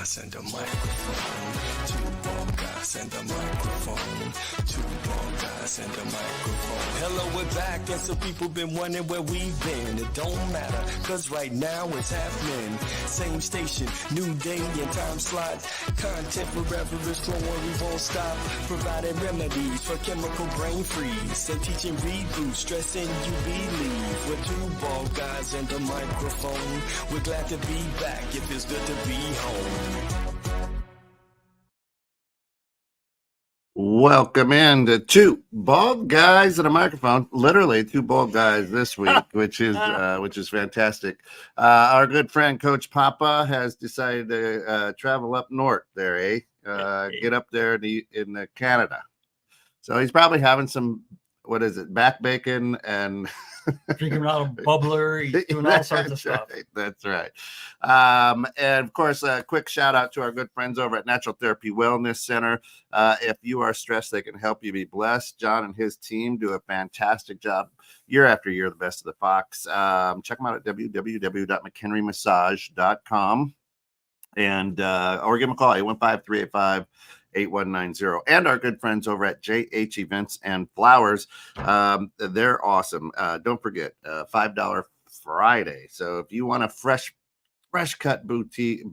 guys and a microphone. Two bald guys and a microphone. Two bald guys and a microphone. Hello, we're back, and some people been wondering where we've been. It don't matter, cause right now it's happening. Same station, new day and time slot. Content forever is flowing, we won't stop. Providing remedies for chemical brain freeze. And teaching reboot, stressing you believe. We're two bald guys and a microphone. We're glad to be back, it feels good to be home. Welcome in to Two Bald Guys and a Microphone. Literally two bald guys this week, which is fantastic. Our good friend Coach Papa has decided to travel up north there, get up there in Canada. So he's probably having some, back bacon and drinking out of bubbler, he's doing all sorts of stuff. Right, that's right. And of course, a quick shout out to our good friends over at Natural Therapy Wellness Center. If you are stressed, they can help you be blessed. John and his team do a fantastic job year after year, the best of the Fox. Check them out at www.mchenrymassage.com and or give them a call, 815-385-8190. And our good friends over at JH Events and Flowers. They're awesome. Don't forget, $5 Friday. So if you want a fresh cut bouquet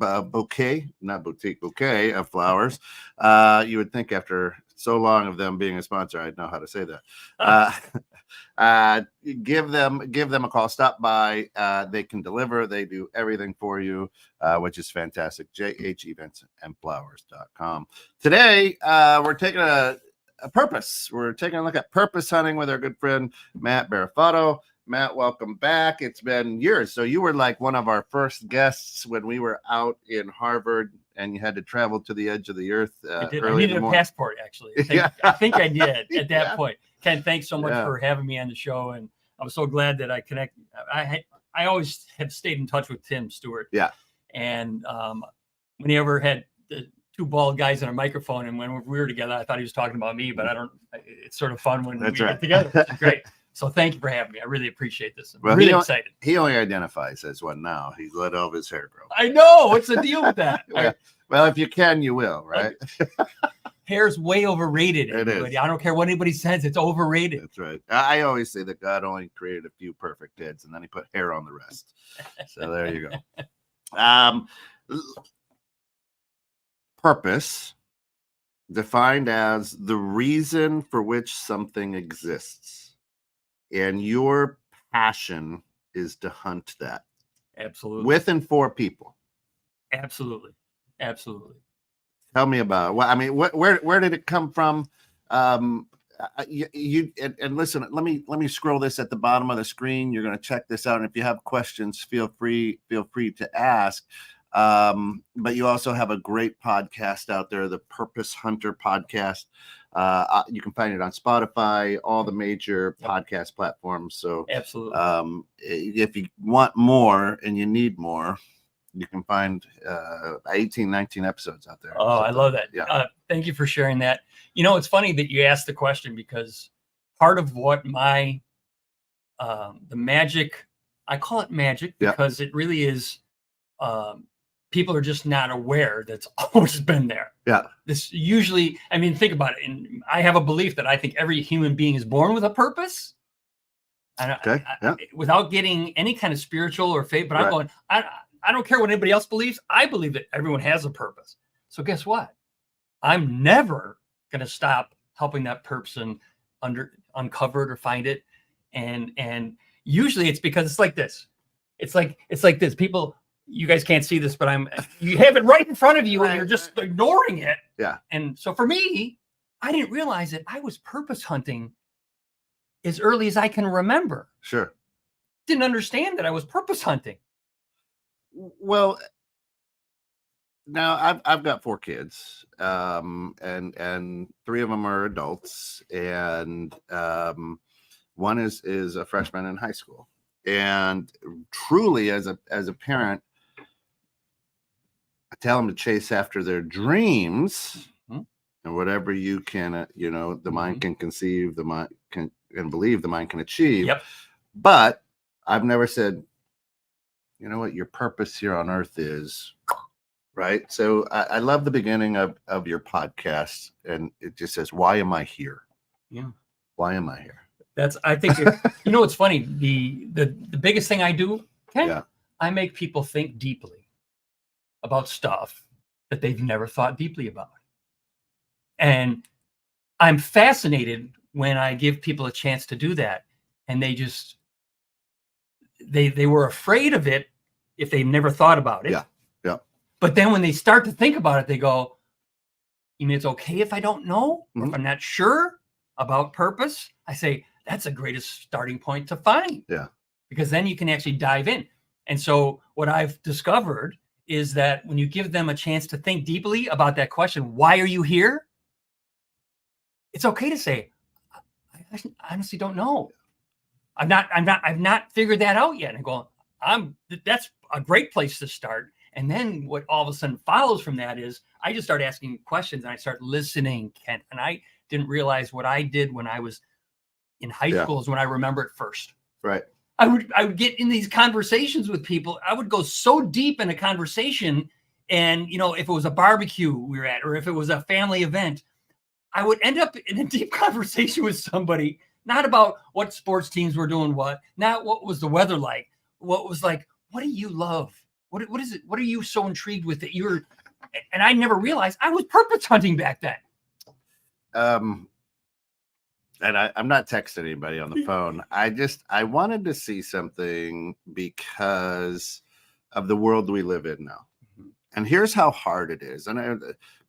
of flowers, you would think after so long of them being a sponsor, I'd know how to say that. Give them a call. Stop by. They can deliver. They do everything for you, which is fantastic. JHEventsandFlowers.com. Today, we're taking a purpose. We're taking a look at purpose hunting with our good friend Matt Berrafato. Matt, welcome back. It's been years. So you were like one of our first guests when we were out in Harvard and you had to travel to the edge of the earth. I needed a passport, actually. I think I did at that point. Ken, thanks so much for having me on the show. And I'm so glad that I connect. I always have stayed in touch with Tim Stewart. Yeah. And when he ever had the two bald guys on a microphone and when we were together, I thought he was talking about me, but it's sort of fun when we get together. It's great. So thank you for having me. I really appreciate this. I'm really excited. He only identifies as one now. He's let all of his hair grow. I know. What's the deal with that? Well, if you can, you will, right? Hair's way overrated. It is. I don't care what anybody says. It's overrated. That's right. I always say that God only created a few perfect heads, and then he put hair on the rest. So there you go. Purpose, defined as the reason for which something exists. And your passion is to hunt that. Absolutely. With and for people. Absolutely. Tell me about it. Well, I mean, where did it come from? And listen, let me scroll this at the bottom of the screen. You're going to check this out, and if you have questions, feel free to ask. But you also have a great podcast out there, the Purpose Hunter podcast. You can find it on Spotify, all the major podcast platforms. So absolutely. If you want more and you need more, you can find 18, 19 episodes out there. Oh, I love that. Yeah. Thank you for sharing that. You know, it's funny that you asked the question because part of what my the magic, I call it magic because it really is people are just not aware that's always been there. Yeah. This usually, I mean, think about it. And I have a belief that I think every human being is born with a purpose. And without getting any kind of spiritual or faith, but I'm going, I don't care what anybody else believes. I believe that everyone has a purpose. So guess what? I'm never going to stop helping that person uncover it or find it. And usually it's because it's like this. It's like this. People, you guys can't see this, but you have it right in front of you and you're just ignoring it. Yeah. And so for me, I didn't realize that I was purpose hunting as early as I can remember. Sure. Didn't understand that I was purpose hunting. Well, now I've got 4 kids, and 3 of them are adults, and one is a freshman in high school. And truly, as a parent, I tell them to chase after their dreams, and whatever you can, the mind can conceive, the mind can and believe, the mind can achieve. Yep. But I've never said, you know what your purpose here on earth is right? So I love the beginning of your podcast, and it just says, "Why am I here?" Yeah. Why am I here? I think, you know, what's funny. The biggest thing I do, Ken, Yeah. I make people think deeply about stuff that they've never thought deeply about. And I'm fascinated when I give people a chance to do that. And they were afraid of it if they've never thought about it. Yeah. Yeah. But then when they start to think about it, they go, you mean it's okay if I don't know, or if I'm not sure about purpose? I say, that's the greatest starting point to find. Yeah. Because then you can actually dive in. And so what I've discovered is that when you give them a chance to think deeply about that question, why are you here? It's okay to say, I honestly don't know. I've not figured that out yet. And I go, that's a great place to start. And then what all of a sudden follows from that is I just start asking questions and I start listening, Kent. And I didn't realize what I did when I was in high school is when I remember it first. Right. I would get in these conversations with people. I would go so deep in a conversation, and you know, if it was a barbecue we were at, or if it was a family event, I would end up in a deep conversation with somebody, not about what sports teams were doing, not what was the weather like, what was like, what do you love? What is it? What are you so intrigued with that you're? And I never realized I was purpose hunting back then. And I'm not texting anybody on the phone. I wanted to see something because of the world we live in now. And here's how hard it is. And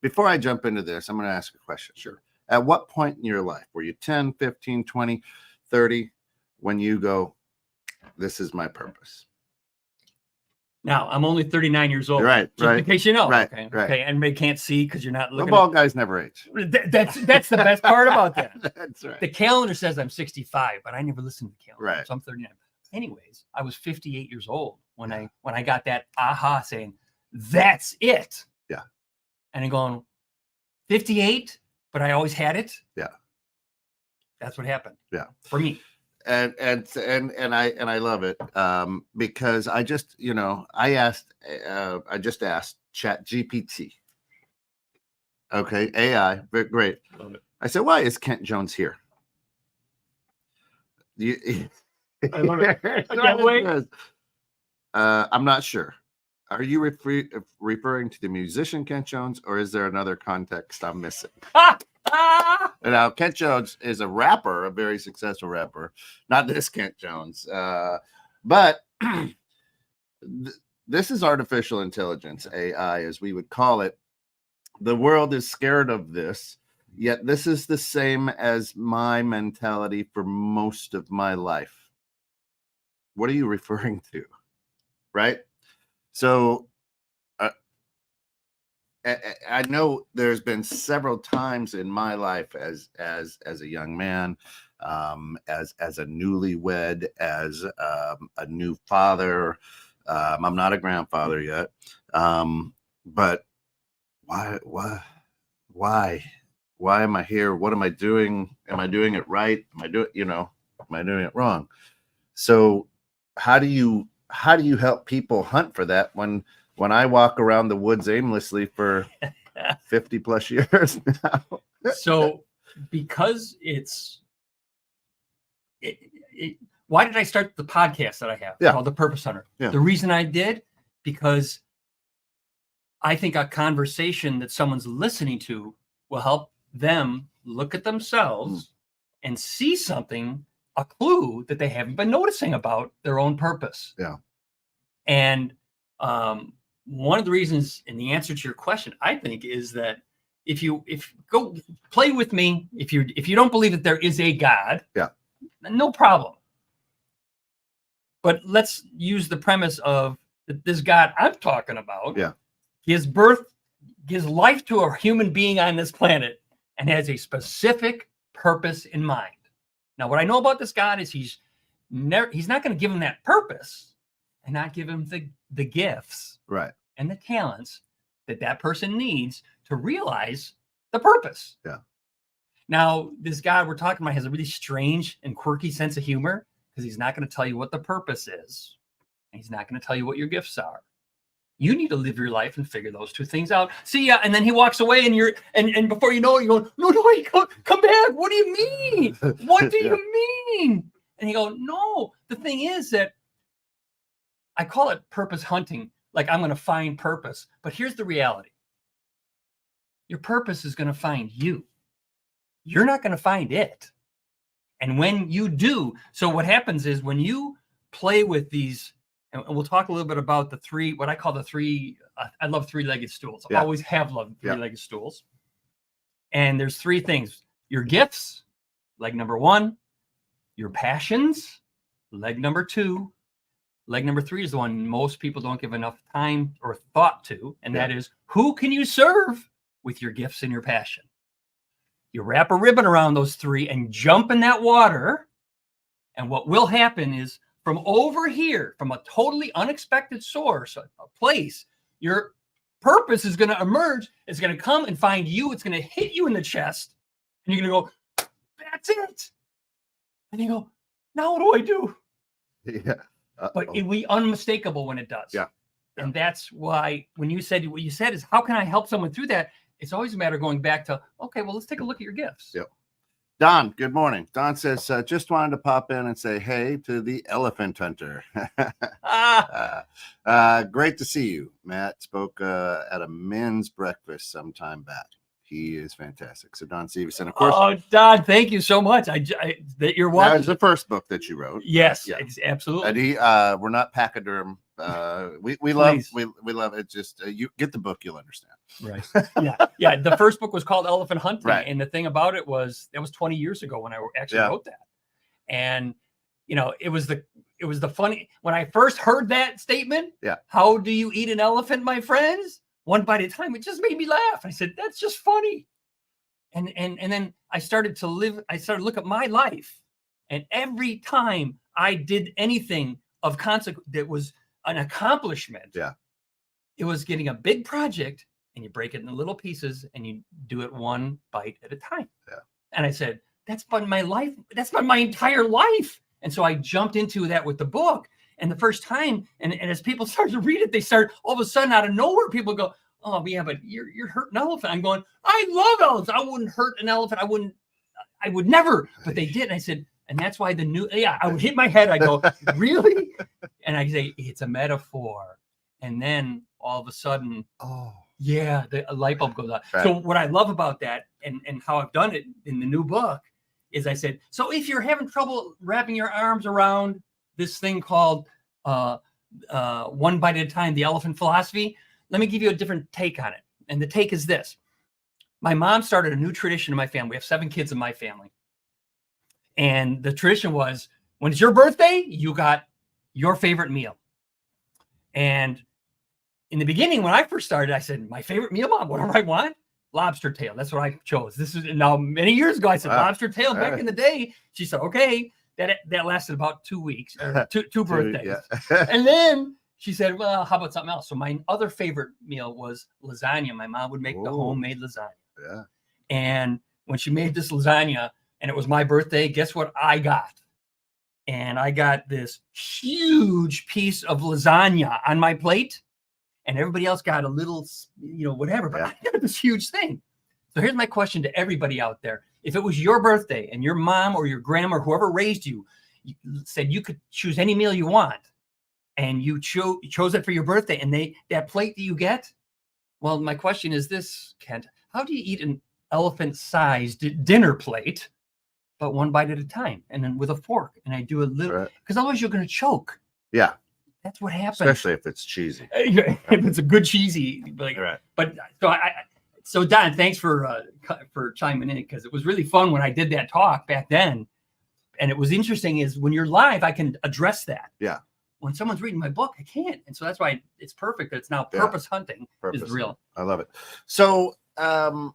before I jump into this, I'm going to ask a question. Sure. At what point in your life were you 10, 15, 20, 30 when you go, this is my purpose? Now, I'm only 39 years old. Right, just in case you know. Right, okay. right. Okay. And they can't see because you're not looking. Football guys never age. That's the best part about that. That's right. The calendar says I'm 65, but I never listened to the calendar. Right. So I'm 39. Anyways, I was 58 years old when I got that aha saying, that's it. Yeah. And I'm going, 58, but I always had it. Yeah. That's what happened. Yeah. For me. And I love it because I just I just asked Chat GPT. Okay, AI, great. Love it. I said, why is Kent Jones here? I love it. I can't wait. I'm not sure. Are you referring to the musician Kent Jones, or is there another context I'm missing? Now, Kent Jones is a rapper, a very successful rapper. Not this Kent Jones. But this is artificial intelligence, AI, as we would call it. The world is scared of this, yet this is the same as my mentality for most of my life. What are you referring to? Right? So I know there's been several times in my life as a young man, as a newlywed, as a new father. I'm not a grandfather yet, but why am I here? What am I doing? Am I doing it right? Am I doing it wrong? So how do you help people hunt for that when I walk around the woods aimlessly for 50 plus years now? So because why did I start the podcast that I have called The Purpose Hunter? Yeah. The reason I did, because I think a conversation that someone's listening to will help them look at themselves and see something, a clue that they haven't been noticing about their own purpose. Yeah. And one of the reasons, and the answer to your question, I think, is that if you go play with me, if you don't believe that there is a God, no problem. But let's use the premise of this God I'm talking about. Yeah. Gives life to a human being on this planet and has a specific purpose in mind. Now, what I know about this God is he's not going to give him that purpose and not give him the gifts and the talents that person needs to realize the purpose. Yeah. Now, this God we're talking about has a really strange and quirky sense of humor because he's not going to tell you what the purpose is. And he's not going to tell you what your gifts are. You need to live your life and figure those two things out. See ya. And then he walks away, and and before you know it, you're going, no, wait, come back. What do you mean? What do you mean? And he go, no, the thing is that I call it purpose hunting. Like I'm going to find purpose, but here's the reality. Your purpose is going to find you. You're not going to find it. And when you do, so what happens is when you play with these, and we'll talk a little bit about the three, what I call the three, I love three-legged stools. I always have loved three-legged stools. And there's three things: your gifts, leg number one; your passions, leg number two; leg number three is the one most people don't give enough time or thought to, and that is, who can you serve with your gifts and your passion? You wrap a ribbon around those three and jump in that water, and what will happen is, from over here, from a totally unexpected source, a place, your purpose is going to emerge. It's going to come and find you. It's going to hit you in the chest, and you're going to go, that's it. And you go, now what do I do? Yeah. But it'll be unmistakable when it does. Yeah. And that's why when you said what you said is, how can I help someone through that? It's always a matter of going back to, okay, well, let's take a look at your gifts. Yep. Don, good morning. Don says, just wanted to pop in and say hey to the elephant hunter. Great to see you. Matt spoke at a men's breakfast some time back. He is fantastic. So Don Stevenson, of course. Oh, Don, thank you so much. That you're watching. That was the first book that you wrote. Yes, absolutely. And he, we're not pachyderm. We love it. Just you get the book, you'll understand. Right. Yeah. The first book was called Elephant Hunting, and the thing about it was that was 20 years ago when I actually wrote that. And it was the funny when I first heard that statement. Yeah. How do you eat an elephant, my friends? One bite at a time. It just made me laugh. I said, that's just funny. And then I started to look at my life, and every time I did anything of consequence that was an accomplishment, it was getting a big project, and you break it into little pieces and you do it one bite at a time. Yeah. And I said, that's been my life. That's been my entire life. And so I jumped into that with the book. And the first time, and as people started to read it, they start all of a sudden out of nowhere, people go, oh yeah, but you're hurting an elephant. I'm going, I love elephants. I wouldn't hurt an elephant. I would never, but they did. And I said, and that's why I would hit my head. I go, really? And I say, it's a metaphor. And then all of a sudden, the light bulb goes on. Right. So what I love about that and how I've done it in the new book is I said, so if you're having trouble wrapping your arms around this thing called one bite at a time, the elephant philosophy, let me give you a different take on it. And the take is this. My mom started a new tradition in my family. We have 7 kids in my family. And the tradition was, when it's your birthday, you got your favorite meal. And in the beginning, when I first started, I said, my favorite meal, Mom, what do I want? Lobster tail. That's what I chose. This is now many years ago. I said, lobster tail. Back in the day, she said, okay. That lasted about 2 weeks, or two birthdays. Yeah. And then she said, well, how about something else? So my other favorite meal was lasagna. My mom would make the homemade lasagna. Yeah. And when she made this lasagna and it was my birthday, guess what I got? And I got this huge piece of lasagna on my plate, and everybody else got a little, whatever, but I got this huge thing. So here's my question to everybody out there. If it was your birthday and your mom or your grandma or whoever raised you said you could choose any meal you want, and you chose it for your birthday, and that plate that you get, well, my question is this, Kent, how do you eat an elephant-sized dinner plate, but one bite at a time, and then with a fork, and I do a little, because otherwise you're going to choke. Yeah. That's what happens. Especially if it's cheesy. If it's a good cheesy. But so Don, thanks for chiming in, because it was really fun when I did that talk back then. And it was interesting is when you're live, I can address that. Yeah. When someone's reading my book, I can't. And so that's why it's perfect that it's now purpose hunting is real. I love it. So are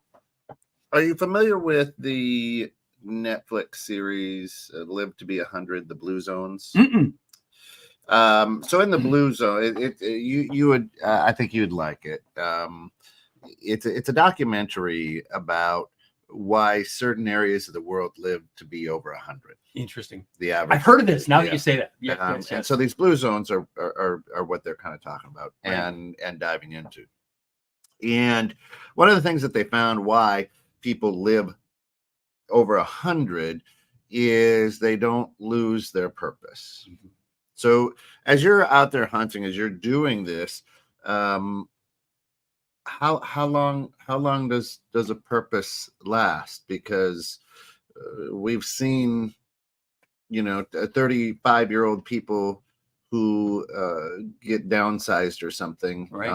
you familiar with the Netflix series Live to Be 100, The Blue Zones? Mm-mm. So in the Blue Zone, you would I think you'd like it. It's a documentary about why certain areas of the world live to be over 100. Interesting. The average. I've heard of this now that you say that. Yeah. And so these blue zones are what they're kind of talking about, right. and diving into. And one of the things that they found why people live over 100 is they don't lose their purpose. Mm-hmm. So as you're out there hunting, as you're doing this, how long does a purpose last? Because we've seen, 35-year-old people who get downsized or something, right.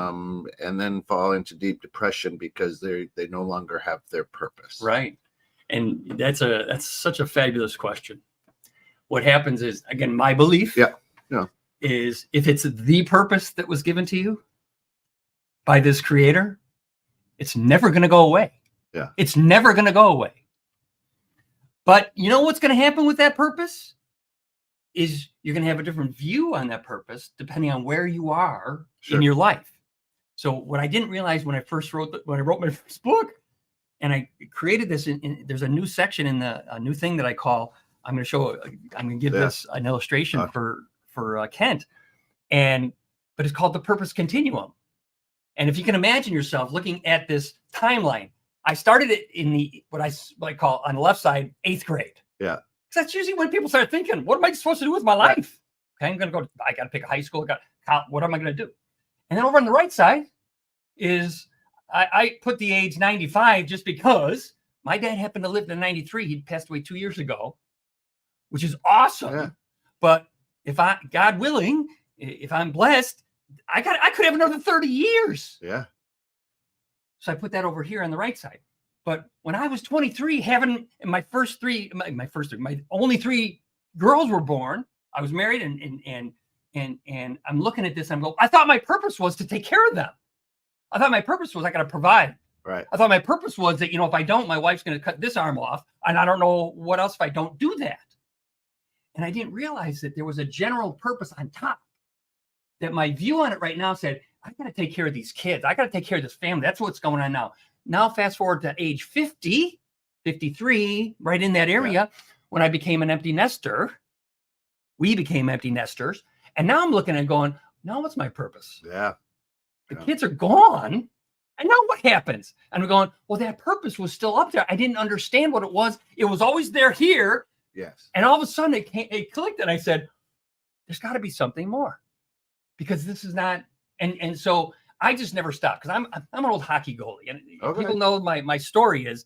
And then fall into deep depression because they no longer have their purpose. Right. And that's such a fabulous question. What happens is, again, my belief is if it's the purpose that was given to you by this creator, it's never going to go away. Yeah. It's never going to go away. But you know what's going to happen with that purpose is you're going to have a different view on that purpose depending on where you are in your life. So what I didn't realize when I wrote my first book, and I created this, there's a new section in a new thing that I call, I'm going to give this an illustration for Kent, but it's called the purpose continuum. And if you can imagine yourself looking at this timeline, I started it in what I call on the left side, 8th grade. Yeah. Because that's usually when people start thinking, what am I supposed to do with my life? Okay, I got to pick a high school. What am I going to do? And then over on the right side is, I put the age 95 just because my dad happened to live to 93. He passed away 2 years ago, which is awesome. Yeah. But God willing, if I'm blessed, I could have another 30 years. Yeah. So I put that over here on the right side. But when I was 23, having my only 3 girls were born. I was married, and I'm looking at this. I'm going, I thought my purpose was to take care of them. I thought my purpose was I got to provide. Right. I thought my purpose was that, if I don't, my wife's going to cut this arm off, and I don't know what else if I don't do that. And I didn't realize that there was a general purpose on top. That my view on it right now said, I got to take care of these kids. I got to take care of this family. That's what's going on now. Now, fast forward to age 50, 53, right in that area, when I became an empty nester. We became empty nesters. And now I'm looking and going, now what's my purpose? Yeah. The kids are gone. And now what happens? And I'm going, well, that purpose was still up there. I didn't understand what it was. It was always there here. Yes. And all of a sudden it clicked. And I said, there's got to be something more. Because this is not, and so I just never stopped, because I'm an old hockey goalie, and people know my story is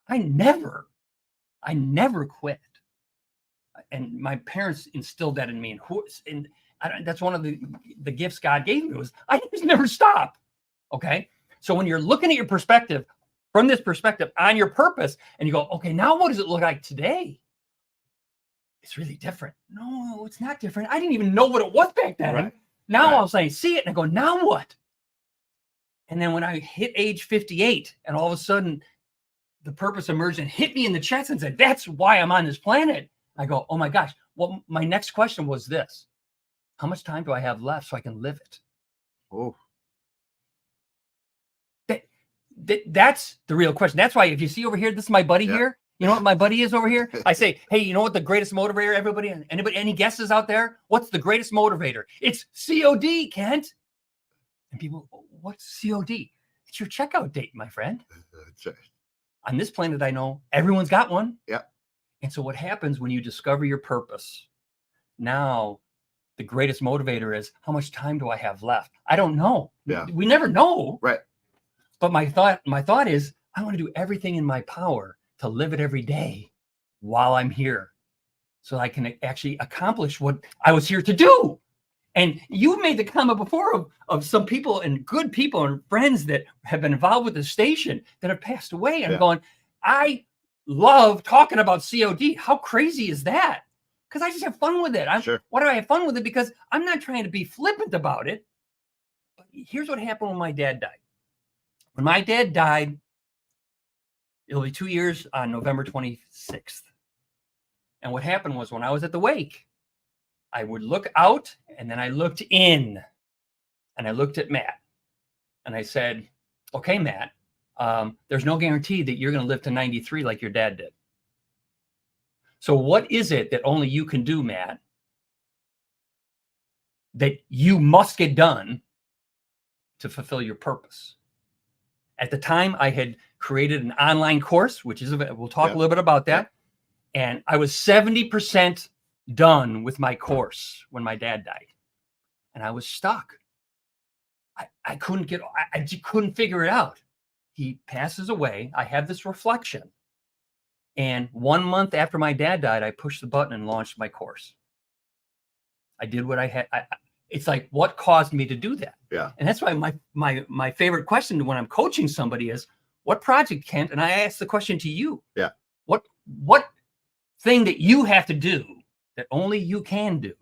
I never quit, and my parents instilled that in me, and that's one of the gifts God gave me, was I just never stop. Okay, so when you're looking at your perspective from this perspective on your purpose, and you go, okay, now what does it look like today? It's really different. No, it's not different. I didn't even know what it was back then. Right. Now all of a sudden I see it and I go, now what? And then when I hit age 58 and all of a sudden the purpose emerged and hit me in the chest and said, that's why I'm on this planet. I go, oh my gosh. Well, my next question was this: how much time do I have left so I can live it? Oh, that's the real question. That's why if you see over here, this is my buddy here. You know what my buddy is over here? I say, hey, you know what the greatest motivator, anybody, any guesses out there? What's the greatest motivator? It's COD, Kent. And people, what's COD? It's your checkout date, my friend. That's right. On this planet, I know everyone's got one. Yeah. And so what happens when you discover your purpose? Now, the greatest motivator is, how much time do I have left? I don't know. Yeah. We never know. Right. But my thought is, I want to do everything in my power to live it every day while I'm here, so I can actually accomplish what I was here to do. And you made the comment before of some people and good people and friends that have been involved with the station that have passed away. And I'm going, I love talking about COD. How crazy is that? Because I just have fun with it. Sure. Why do I have fun with it? Because I'm not trying to be flippant about it. But here's what happened when my dad died. When my dad died, it'll be 2 years on November 26th. And what happened was, when I was at the wake, I would look out and then I looked in and I looked at Matt and I said, okay, Matt, there's no guarantee that you're going to live to 93 like your dad did. So what is it that only you can do, Matt, that you must get done to fulfill your purpose? At the time, I had created an online course, which is, we'll talk a little bit about that. And I was 70% done with my course when my dad died. And I was stuck. I couldn't I just couldn't figure it out. He passes away. I have this reflection. And 1 month after my dad died, I pushed the button and launched my course. I did what I had. It's like, what caused me to do that? Yeah. And that's why my favorite question when I'm coaching somebody is, what project, Kent? And I ask the question to you. Yeah. What thing that you have to do that only you can do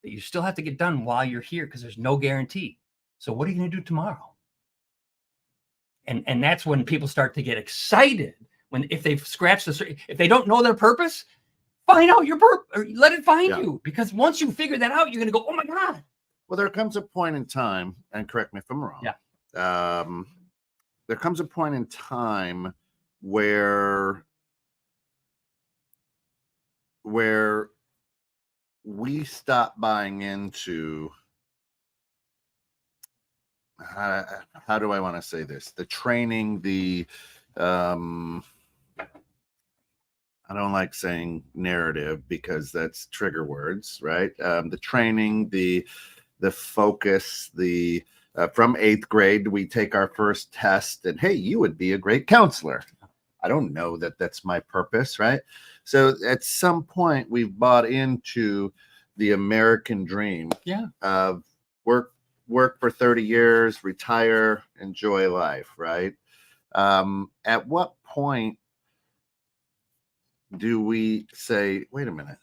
that you still have to get done while you're here, because there's no guarantee. So what are you going to do tomorrow? And that's when people start to get excited. If they've scratched if they don't know their purpose, find out your purpose, or let it find you. Because once you figure that out, you're going to go, oh my God. Well, there comes a point in time, and correct me if I'm wrong. Yeah. There comes a point in time where we stop buying into, how do I want to say this? The training, I don't like saying narrative because that's trigger words, right? The training, the focus, from 8th grade, we take our first test and, hey, you would be a great counselor. I don't know that that's my purpose, right? So at some point we've bought into the American dream of work for 30 years, retire, enjoy life, right? At what point do we say, wait a minute,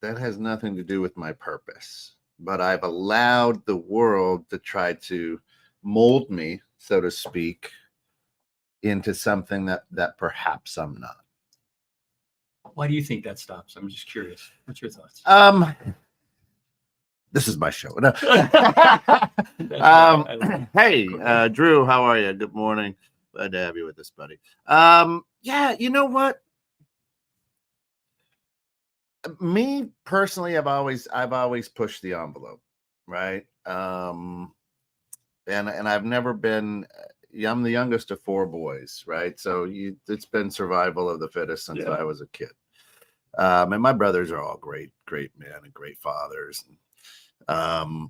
that has nothing to do with my purpose, but I've allowed the world to try to mold me, so to speak, into something that perhaps I'm not? Why do you think that stops? I'm just curious. What's your thoughts? This is my show. No. Hey, Drew, how are you? Good morning. Glad to have you with us, buddy. Yeah, you know what? Me personally, I've always pushed the envelope, right? And I've never been. I'm the youngest of 4 boys, right? So it's been survival of the fittest since I was a kid. And my brothers are all great men and great fathers. I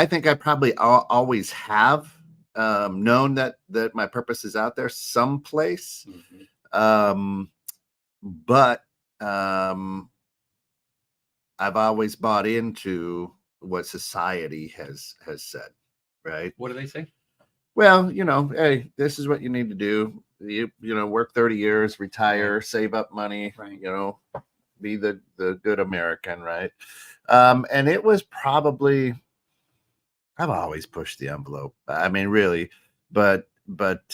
think I probably always have known that my purpose is out there someplace. But I've always bought into what society has said, right? What do they say? Well, hey, this is what you need to do. You work 30 years, retire, save up money, be the good American, right? And it was probably, I've always pushed the envelope. I mean, really, but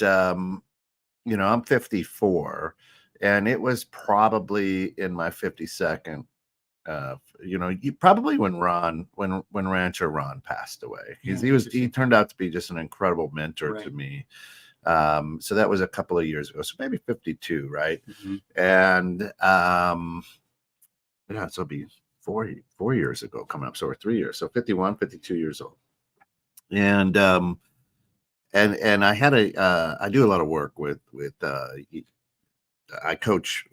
I'm 54. And it was probably in my 52nd, probably when Rancher Ron passed away. He turned out to be just an incredible mentor to me. So that was a couple of years ago. So maybe 52, right? And so it'll be 4 years ago coming up. So we're 3 years. So 51, 52 years old. And I had I do a lot of work with I coach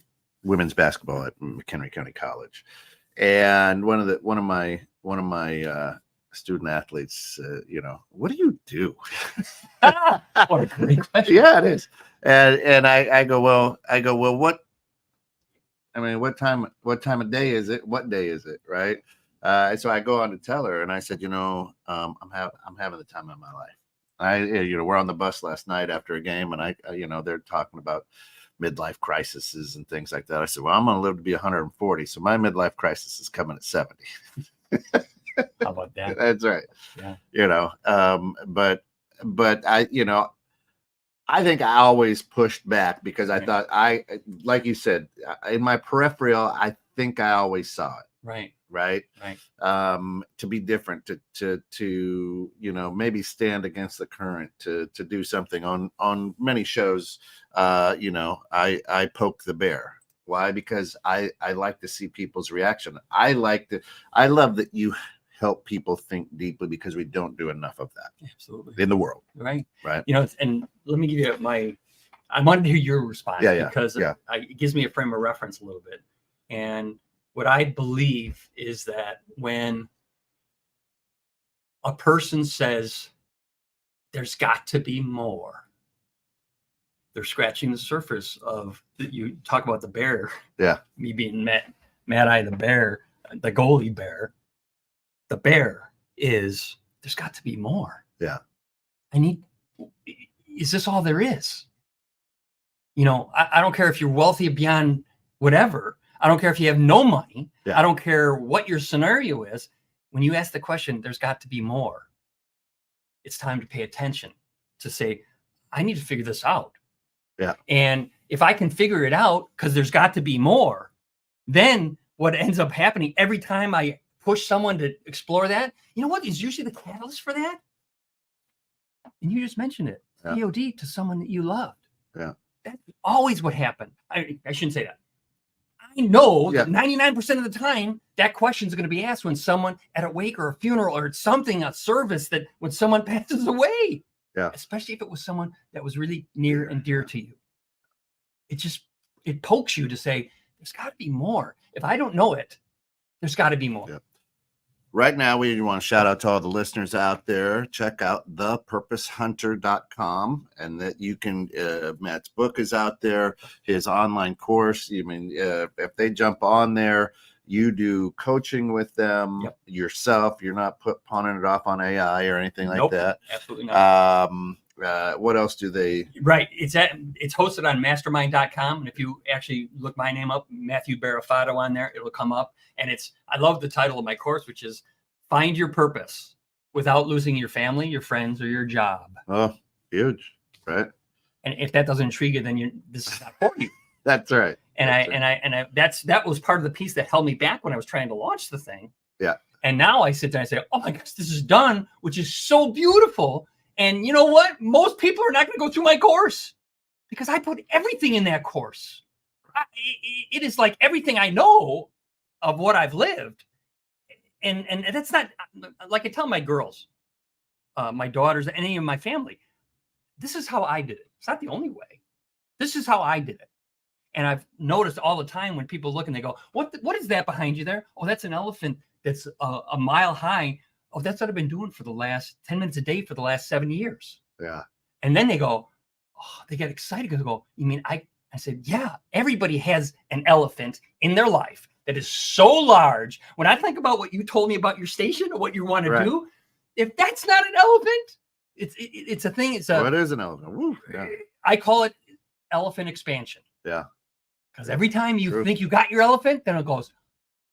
women's basketball at McHenry County College, and one of my student athletes, what do you do? What a great question. Yeah, it is. And I go, well, what time of day is it? What day is it? Right. So I go on to tell her, and I said, I'm having the time of my life. We're on the bus last night after a game, and they're talking about midlife crises and things like that. I said, well, I'm going to live to be 140. So my midlife crisis is coming at 70. How about that? That's right. Yeah. But I think I always pushed back because I thought like you said, in my peripheral, I think I always saw it. Right. right? Right. To be different, to maybe stand against the current, to do something. On many shows, I poke the bear. Why? Because I like to see people's reaction. I love that you help people think deeply, because we don't do enough of that. Absolutely. In the world. Right. Right. And let me give you I wanted to hear your response, because it gives me a frame of reference a little bit. And what I believe is that when a person says there's got to be more, they're scratching the surface of you talk about the bear. Yeah. Me being Mad Eye the bear, the goalie bear. The bear is there's got to be more. Yeah. Is this all there is? I don't care if you're wealthy beyond whatever. I don't care if you have no money. Yeah. I don't care what your scenario is. When you ask the question, there's got to be more. It's time to pay attention, to say, I need to figure this out. Yeah. And if I can figure it out, because there's got to be more, then what ends up happening every time I push someone to explore that, you know what is usually the catalyst for that? And you just mentioned it. Yeah. POD to someone that you loved. Yeah. That's always what happened. I shouldn't say that. I know that 99% of the time that question is going to be asked when someone at a wake or a funeral or something, a service, that when someone passes away. Yeah. Especially if it was someone that was really near and dear to you. It pokes you to say, there's got to be more. If I don't know it, there's got to be more. Yeah. Right now, we want to shout out to all the listeners out there. Check out thepurposehunter.com, and that you can, Matt's book is out there, his online course. If they jump on there, you do coaching with them yourself. You're not pawning it off on AI or anything like that. Absolutely not. What else do they? Right. It's hosted on mastermind.com. And if you actually look my name up, Matthew Berrafato, on there, it'll come up. And I love the title of my course, which is Find Your Purpose Without Losing Your Family, Your Friends, or Your Job. Oh, huge. Right. And if that doesn't intrigue you, then this is not for you. That's right. That was part of the piece that held me back when I was trying to launch the thing. Yeah. And now I sit there and say, oh my gosh, this is done, which is so beautiful. And you know what? Most people are not going to go through my course because I put everything in that course. It is like everything I know of what I've lived. And that's not, like I tell my girls, my daughters, any of my family, this is how I did it. It's not the only way. This is how I did it. And I've noticed all the time when people look and they go, what is that behind you there? Oh, that's an elephant that's a mile high. Oh, that's what I've been doing for the last 10 minutes a day for the last 7 years. Yeah. And then they go, oh, they get excited because they go, you mean I said, yeah, everybody has an elephant in their life that is so large. When I think about what you told me about your station or what you want to do, if that's not an elephant, it's a thing. What is an elephant? Woo. Yeah. I call it elephant expansion. Yeah. Because every time you think you got your elephant, then it goes,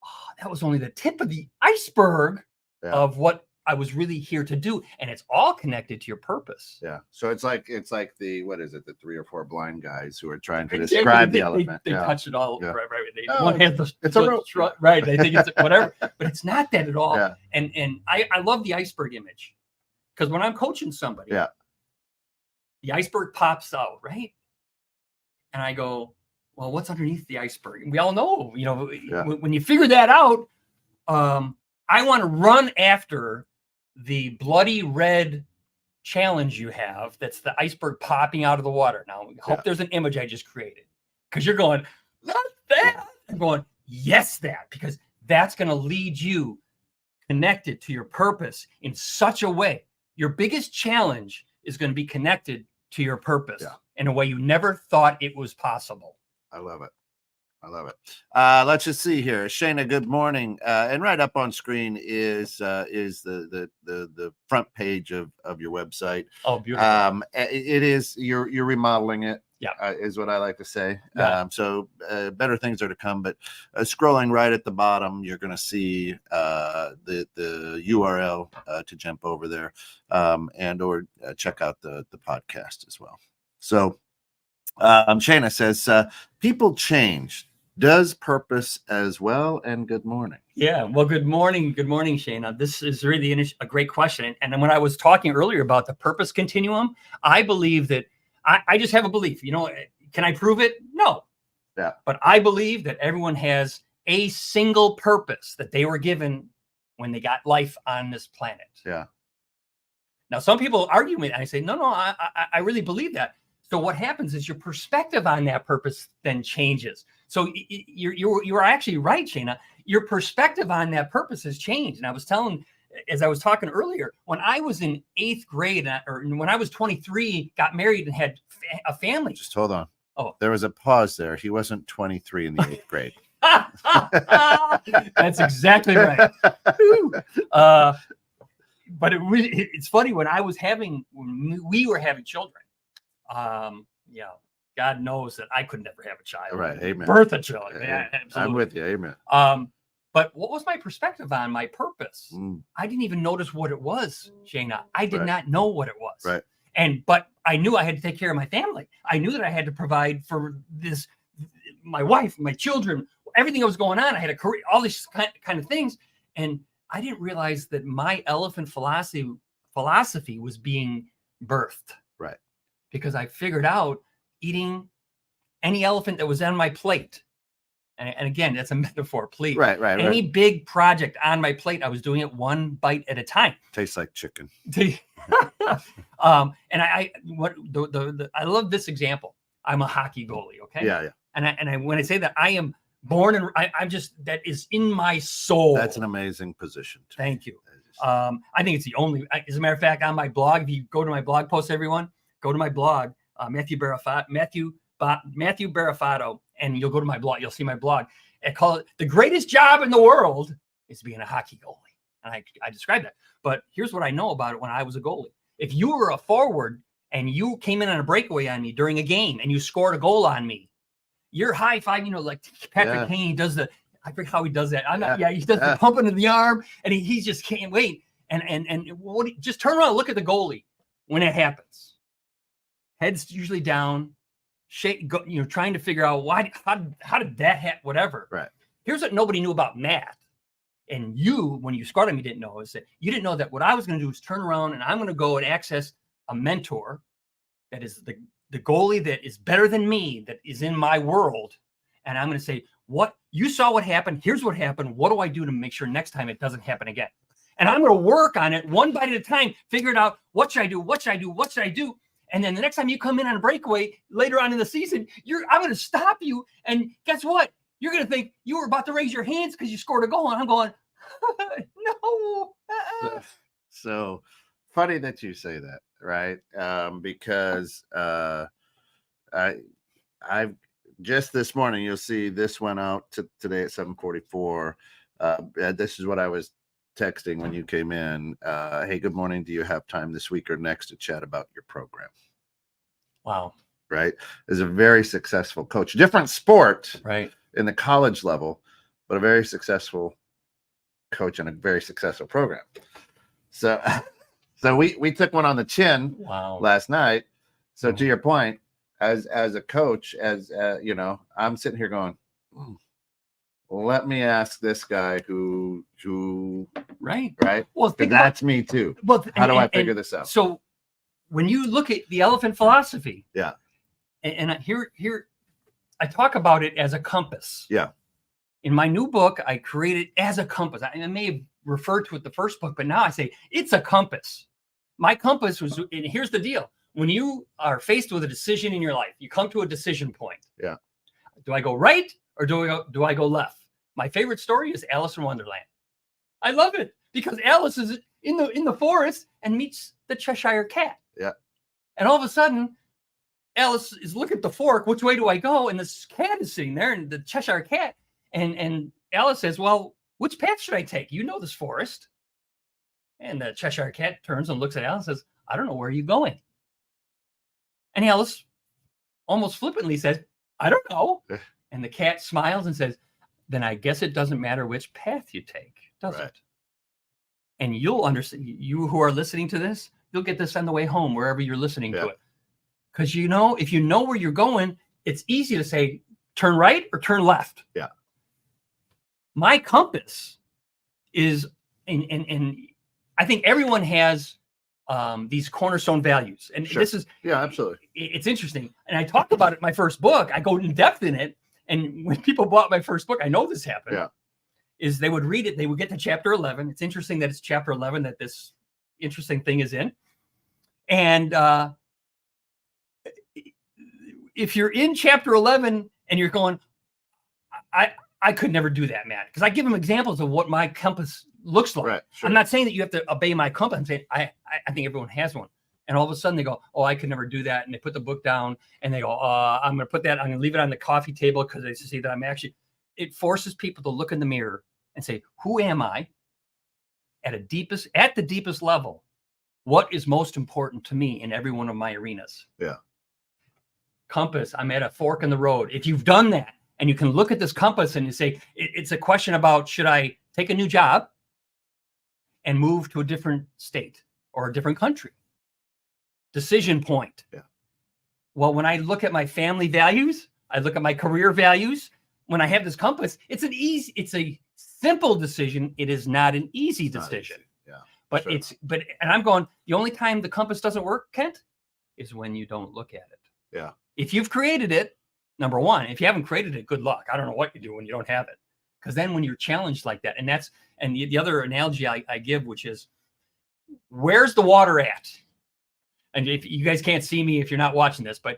oh, that was only the tip of the iceberg of what I was really here to do. And it's all connected to your purpose. Yeah. So it's like the, what is it? The 3 or 4 blind guys who are trying to describe the elephant. They touch it all. Yeah. Right. One has it's a rope. Right. They think it's whatever, but it's not that at all. Yeah. And I love the iceberg image, because when I'm coaching somebody, the iceberg pops out, right? And I go, well, what's underneath the iceberg? And we all know, when you figure that out, I want to run after the bloody red challenge you have. That's the iceberg popping out of the water. Now, I hope there's an image I just created, because you're going, not that. I'm going, yes, that, because that's going to lead you connected to your purpose in such a way. Your biggest challenge is going to be connected to your purpose in a way you never thought it was possible. I love it. Let's just see here. Shayna, good morning. And right up on screen is the front page of your website. Oh, beautiful. It is, you're remodeling it. Yeah. Is what I like to say. Yeah. So better things are to come, but scrolling right at the bottom, you're going to see the URL to jump over there or check out the podcast as well. So Shayna says, people change. does purpose as well. And good morning. Yeah. Well, good morning. Good morning, Shayna. This is really a great question. And then when I was talking earlier about the purpose continuum, I believe that I just have a belief. Can I prove it? No. Yeah. But I believe that everyone has a single purpose that they were given when they got life on this planet. Yeah. Now, some people argue with it, and I say, no, I really believe that. So what happens is your perspective on that purpose then changes. So you're actually right, Shayna. Your perspective on that purpose has changed. And I was talking earlier, when I was in 8th grade, or when I was 23, got married and had a family. Just hold on. Oh, there was a pause there. He wasn't 23 in the 8th grade. That's exactly right. But it's funny when we were having children. God knows that I could never have a child. Right. Amen. Birth a child. Yeah, I'm with you. Amen. But what was my perspective on my purpose? I didn't even notice what it was, Shayna. I did not know what it was. Right. But I knew I had to take care of my family. I knew that I had to provide for my wife, my children, everything that was going on. I had a career, all these kind of things. And I didn't realize that my elephant philosophy was being birthed. Right. Because I figured out eating any elephant that was on my plate. And again, that's a metaphor, please. Right. Any big project on my plate, I was doing it one bite at a time. Tastes like chicken. And I love this example. I'm a hockey goalie. Okay. Yeah. And when I say that, I am born and I'm just, that is in my soul. That's an amazing position. Thank you. I think it's the only, as a matter of fact, on my blog, if you go to my blog post, everyone, go to my blog, Matthew Berrafato, and you'll go to my blog. You'll see my blog. I call it the greatest job in the world is being a hockey goalie. And I describe that. But here's what I know about it when I was a goalie. If you were a forward and you came in on a breakaway on me during a game and you scored a goal on me, you're high five, like Patrick Kane does I forget how he does that. He does the pumping of the arm, and he just can't wait. And just turn around and look at the goalie when it happens. Head's usually down, trying to figure out how did that happen, whatever. Right. Here's what nobody knew about math. And when you scored on me, didn't know, is that you didn't know that what I was going to do is turn around and I'm going to go and access a mentor that is the goalie that is better than me, that is in my world. And I'm going to say, what you saw what happened. Here's what happened. What do I do to make sure next time it doesn't happen again? And I'm going to work on it one bite at a time, figure it out. What should I do? What should I do? What should I do? And then the next time you come in on a breakaway later on in the season, I'm going to stop you. And guess what? You're going to think you were about to raise your hands because you scored a goal. And I'm going, no. So funny that you say that, right? Because I've just this morning, you'll see this went out today at 7:44. This is what I was texting when you came in. Hey, good morning. Do you have time this week or next to chat about your program? Wow. Right. Is a very successful coach, different sport, right, in the college level, but a very successful coach and a very successful program. So we took one on the chin last night. So to your point, as a coach, I'm sitting here going, let me ask this guy who right. Well, that's me too. Well, how do I figure this out? So when you look at the elephant philosophy, and here I talk about it as a compass. Yeah. In my new book, I created it as a compass. I may have referred to it the first book, but now I say it's a compass. My compass was, and here's the deal. When you are faced with a decision in your life, you come to a decision point. Yeah. Do I go right or do I go left? My favorite story is Alice in Wonderland. I love it because Alice is in the forest and meets the Cheshire Cat. Yeah. And all of a sudden, Alice is looking at the fork. Which way do I go? And this cat is sitting there, and the Cheshire Cat. And Alice says, well, which path should I take? You know this forest. And the Cheshire Cat turns and looks at Alice and says, I don't know, where are you going? And Alice almost flippantly says, I don't know. And the cat smiles and says, then I guess it doesn't matter which path you take, does it? And you'll understand, you who are listening to this, you'll get this on the way home, wherever you're listening to it. Because if you know where you're going, it's easy to say, turn right or turn left. Yeah. My compass is, and I think everyone has these cornerstone values. And this is, absolutely. It's interesting. And I talk about it in my first book. I go in depth in it. And when people bought my first book, I know this happened. Yeah. Is they would read it. They would get to chapter 11. It's interesting that it's chapter 11 that this interesting thing is in. And if you're in chapter 11 and you're going, I could never do that, Matt, because I give them examples of what my compass looks like. Right, sure. I'm not saying that you have to obey my compass. I'm saying I think everyone has one. And all of a sudden they go, oh, I could never do that. And they put the book down and they go, I'm going to put that, I'm going to leave it on the coffee table because they see that I'm actually, it forces people to look in the mirror and say, who am I at the deepest level? What is most important to me in every one of my arenas? Yeah. Compass, I'm at a fork in the road. If you've done that and you can look at this compass and you say, it's a question about, should I take a new job and move to a different state or a different country? Decision point. Yeah. Well, when I look at my family values, I look at my career values. When I have this compass, it's a simple decision. It is not an easy decision. Yeah. But sure. And I'm going, the only time the compass doesn't work, Kent, is when you don't look at it. Yeah. If you've created it, number one. If you haven't created it, good luck. I don't know what you do when you don't have it. Because then when you're challenged like that, and the other analogy I give, which is, where's the water at? And if you guys can't see me if you're not watching this, but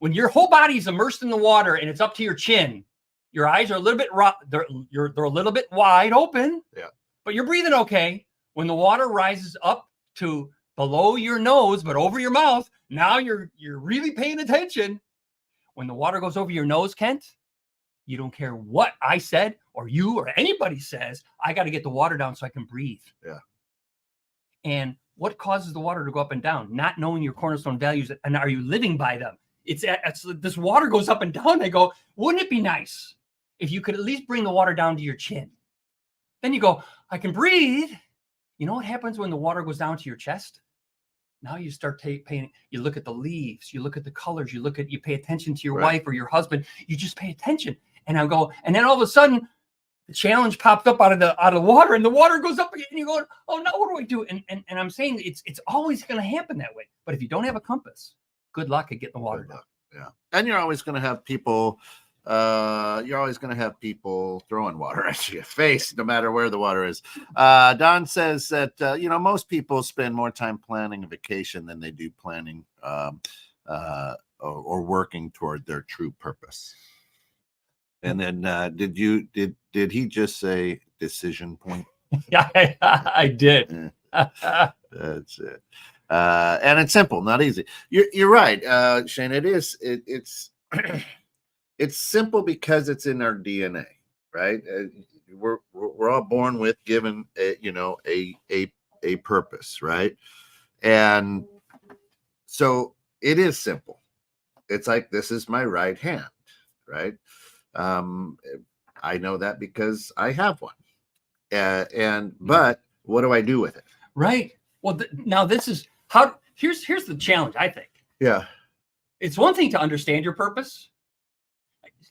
when your whole body's immersed in the water and it's up to your chin, your eyes are a little bit they're a little bit wide open. Yeah. But you're breathing okay. When the water rises up to below your nose but over your mouth, now you're really paying attention. When the water goes over your nose, Kent, you don't care what I said or you or anybody says. I got to get the water down so I can breathe. Yeah. And what causes the water to go up and down? Not knowing your cornerstone values, and are you living by them? It's this water goes up and down. I go, wouldn't it be nice if you could at least bring the water down to your chin? Then you go, I can breathe. You know what happens when the water goes down to your chest? Now you start paying. You look at the leaves. You look at the colors. You pay attention to your wife or your husband. You just pay attention. And I go, and then all of a sudden, the challenge popped up out of the water, and the water goes up again. And you're going, oh no, what do I do? And I'm saying it's always going to happen that way. But if you don't have a compass, good luck at getting the water down. Yeah, and you're always going to have people. You're always going to have people throwing water at your face, no matter where the water is. Don says that most people spend more time planning a vacation than they do planning or working toward their true purpose. And then did he just say decision point? Yeah, I did. That's it. And it's simple, not easy. You're right, Shane. It's it's simple because it's in our DNA, right? We're all born with given a purpose, right? And so it is simple. It's like, this is my right hand, right? I know that because I have one. But what do I do with it? Right. Well, now this is here's the challenge, I think. Yeah. It's one thing to understand your purpose.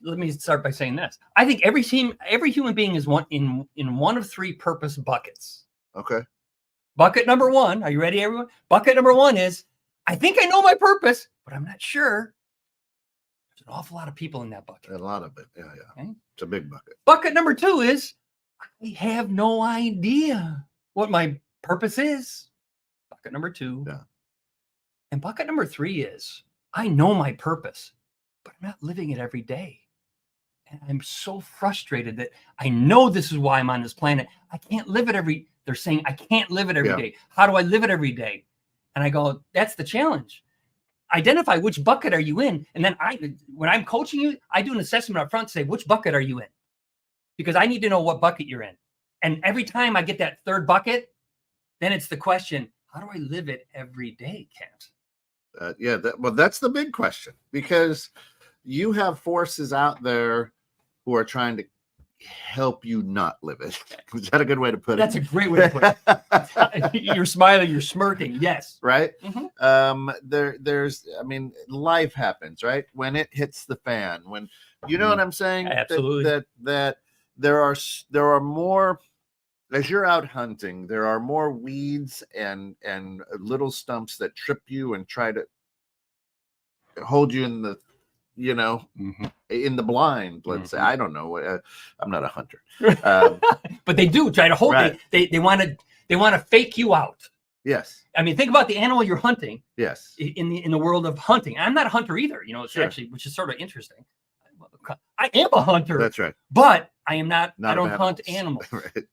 Let me start by saying this. I think every human being is in one of three purpose buckets. Okay. Bucket number one. Are you ready, everyone? Bucket number one is, I think I know my purpose, but I'm not sure. There's an awful lot of people in that bucket. A lot of it. Yeah. Okay. It's a big bucket. Bucket number two is, I have no idea what my purpose is. Bucket number two. Yeah. And bucket number three is, I know my purpose, but I'm not living it every day. And I'm so frustrated that I know this is why I'm on this planet. I can't live it they're saying I can't live it every day. How do I live it every day? And I go, that's the challenge. Identify which bucket are you in. And then when I'm coaching you, I do an assessment up front to say, which bucket are you in? Because I need to know what bucket you're in. And every time I get that third bucket, then it's the question, how do I live it every day, Kent? That's the big question, because you have forces out there who are trying to help you not live it. Is that a good way to put it? That's a great way to put it. You're smiling, you're smirking. Yes. Right. Mm-hmm. There's, I mean, life happens, right? When it hits the fan, when, you know what I'm saying? Absolutely. That there are more, as you're out hunting, there are more weeds and little stumps that trip you and try to hold you in the, you know, in the blind, let's say. I don't know. I'm not a hunter. But they do try to hold, right. They want to fake you out. Yes. I mean, think about the animal you're hunting. Yes. In the world of hunting. I'm not a hunter either, you know, it's sure. actually, which is sort of interesting. I am a hunter. That's right. But I am not I don't animals. hunt animals. Right.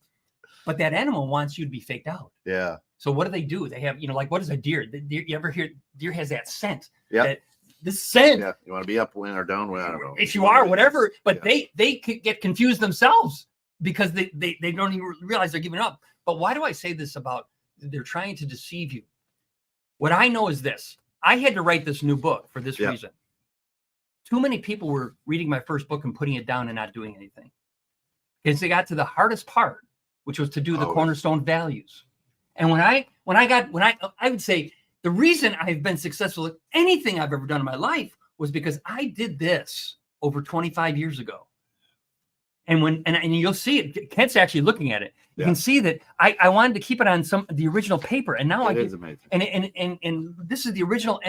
But that animal wants you to be faked out. Yeah. So what do? They have, you know, like, what is a deer? You ever hear deer has that scent? Yeah. This scent. Yeah. You want to be upwind or downwind? I don't know. If you are, whatever. But they could get confused themselves because they don't even realize they're giving up. But why do I say this about they're trying to deceive you? What I know is this. I had to write this new book for this reason. Too many people were reading my first book and putting it down and not doing anything. Because they got to the hardest part, which was to do the cornerstone values. And I would say the reason I've been successful at anything I've ever done in my life was because I did this over 25 years ago. And you'll see it. Kent's actually looking at it. You can see that I wanted to keep it on the original paper, and now it is amazing. And this is the original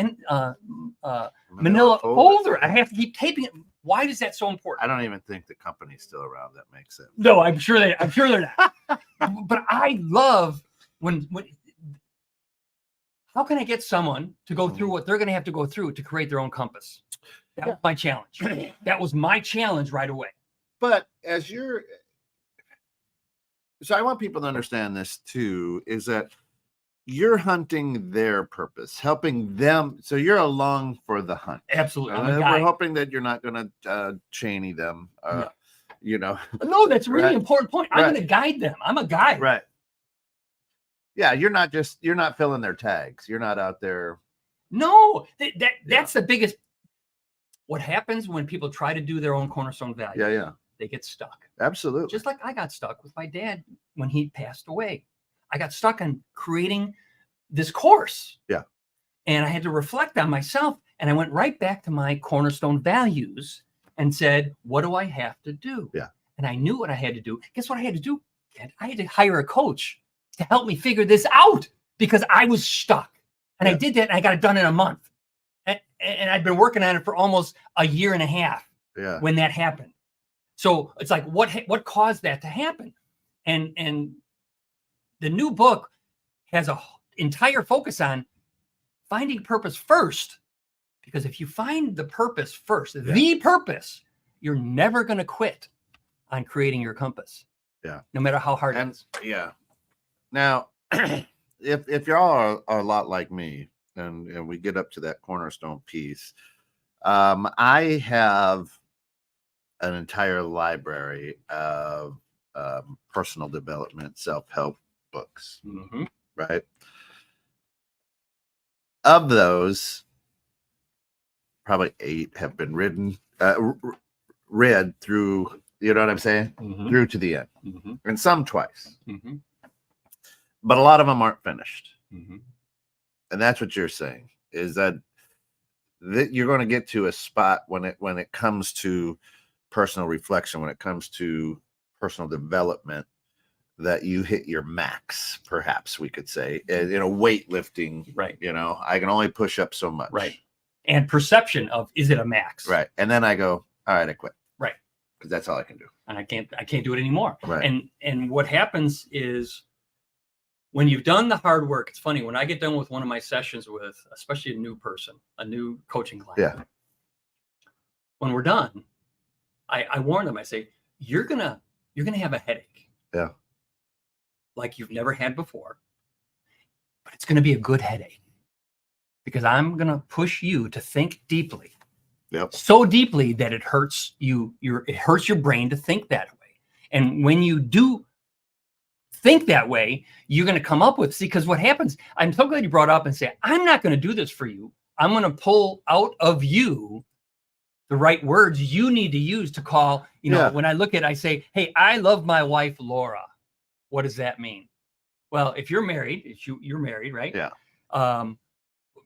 manila folder. I have to keep taping it. Why is that so important? I don't even think the company's still around that makes it. No, I'm sure they're not. But I love when how can I get someone to go through what they're going to have to go through to create their own compass? That was my challenge. That was my challenge right away. But so I want people to understand this too, is that you're hunting their purpose, helping them. So you're along for the hunt. Absolutely. We're hoping that you're not going to Cheney them, you know. No, that's a really important point. I'm going to guide them. I'm a guide. Right. Yeah. You're not filling their tags. You're not out there. No, that's the biggest. What happens when people try to do their own cornerstone value? Yeah. They get stuck. Absolutely. Just like I got stuck with my dad when he passed away. I got stuck on creating this course. Yeah. And I had to reflect on myself. And I went right back to my cornerstone values and said, what do I have to do? Yeah. And I knew what I had to do. Guess what I had to do? I had to hire a coach to help me figure this out because I was stuck. And I did that, and I got it done in a month. And I'd been working on it for almost a year and a half when that happened. So it's like, what caused that to happen? And the new book has an entire focus on finding purpose first. Because if you find the purpose first, the purpose, you're never going to quit on creating your compass. Yeah. No matter how hard it is. Yeah. Now, if y'all are a lot like me, and we get up to that cornerstone piece, I have an entire library of personal development, self-help books, right? Of those, probably 8 have been read through, you know what I'm saying? Through to the end, and some twice. But a lot of them aren't finished. And that's what you're saying, is that you're going to get to a spot when it comes to personal reflection, when it comes to personal development, that you hit your max, perhaps we could say, weightlifting. Right. You know, I can only push up so much. Right. And perception of, is it a max? Right. And then I go, all right, I quit. Right. Because that's all I can do. And I can't do it anymore. Right. And what happens is, when you've done the hard work, it's funny, when I get done with one of my sessions with, especially a new person, a new coaching client, when we're done, I warn them, I say, you're gonna have a headache. Yeah. Like you've never had before. But it's gonna be a good headache. Because I'm gonna push you to think deeply. Yep. So deeply that it hurts it hurts your brain to think that way. And when you do think that way, you're going to come up with, because what happens, I'm so glad you brought up and say, I'm not going to do this for you. I'm going to pull out of you the right words you need to use to call, when I look at it, I say, hey, I love my wife, Laura. What does that mean? Well, if you're married, you're married, right? Yeah.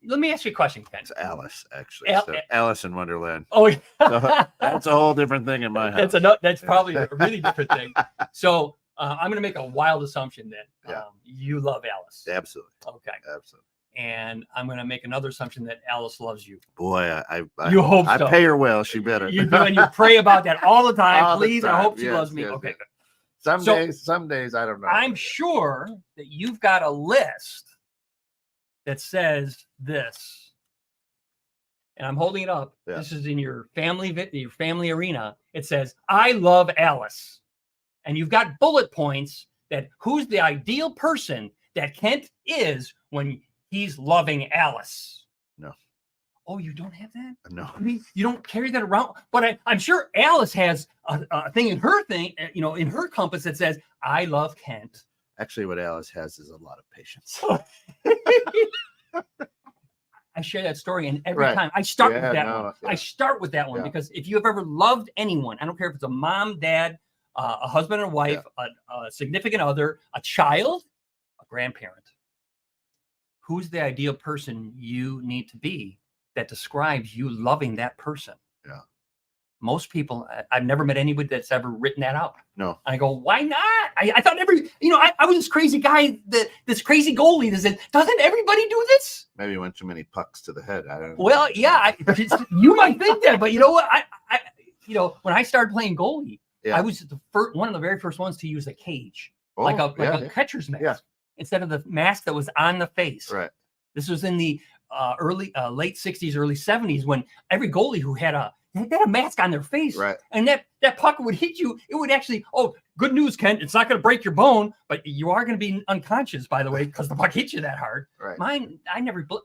Let me ask you a question, Ken. It's Alice, actually. Alice in Wonderland. Oh, so that's a whole different thing in my house. That's probably a really different thing. So I'm going to make a wild assumption that you love Alice. Absolutely. Okay. Absolutely. And I'm going to make another assumption that Alice loves you. Boy, you hope so. I pay her well. She better. You do, and you pray about that all the time. All Please, the time. I hope she Yes, loves me. yes, Okay. Yes. Some days I don't know. I'm sure that you've got a list that says this, and I'm holding it up. Yeah. This is in your family arena. It says, "I love Alice," and you've got bullet points that who's the ideal person that Kent is when he's loving Alice. No. Oh, you don't have that? No. I mean, you don't carry that around. But I'm sure Alice has a thing in her in her compass that says, "I love Kent." Actually, what Alice has is a lot of patience. I share that story, and every time I start with that one. Yeah. I start with that one because if you have ever loved anyone, I don't care if it's a mom, dad, a husband and wife, a significant other, a child, a grandparent, who's the ideal person you need to be that describes you loving that person? Yeah. Most people, I've never met anybody that's ever written that out. No. I go, why not? I thought I was this crazy guy, this crazy goalie that said, doesn't everybody do this? Maybe you went too many pucks to the head. I don't know. Well, yeah, you might think that, but you know what? When I started playing goalie, I was one of the very first ones to use a cage, like a catcher's mask, instead of the mask that was on the face. Right. This was in the late 60s, early 70s, when every goalie who had a mask on their face, right, and that puck would hit you. It would actually. Oh, good news, Ken! It's not going to break your bone, but you are going to be unconscious, by the way, because the puck hit you that hard. Right. Mine, I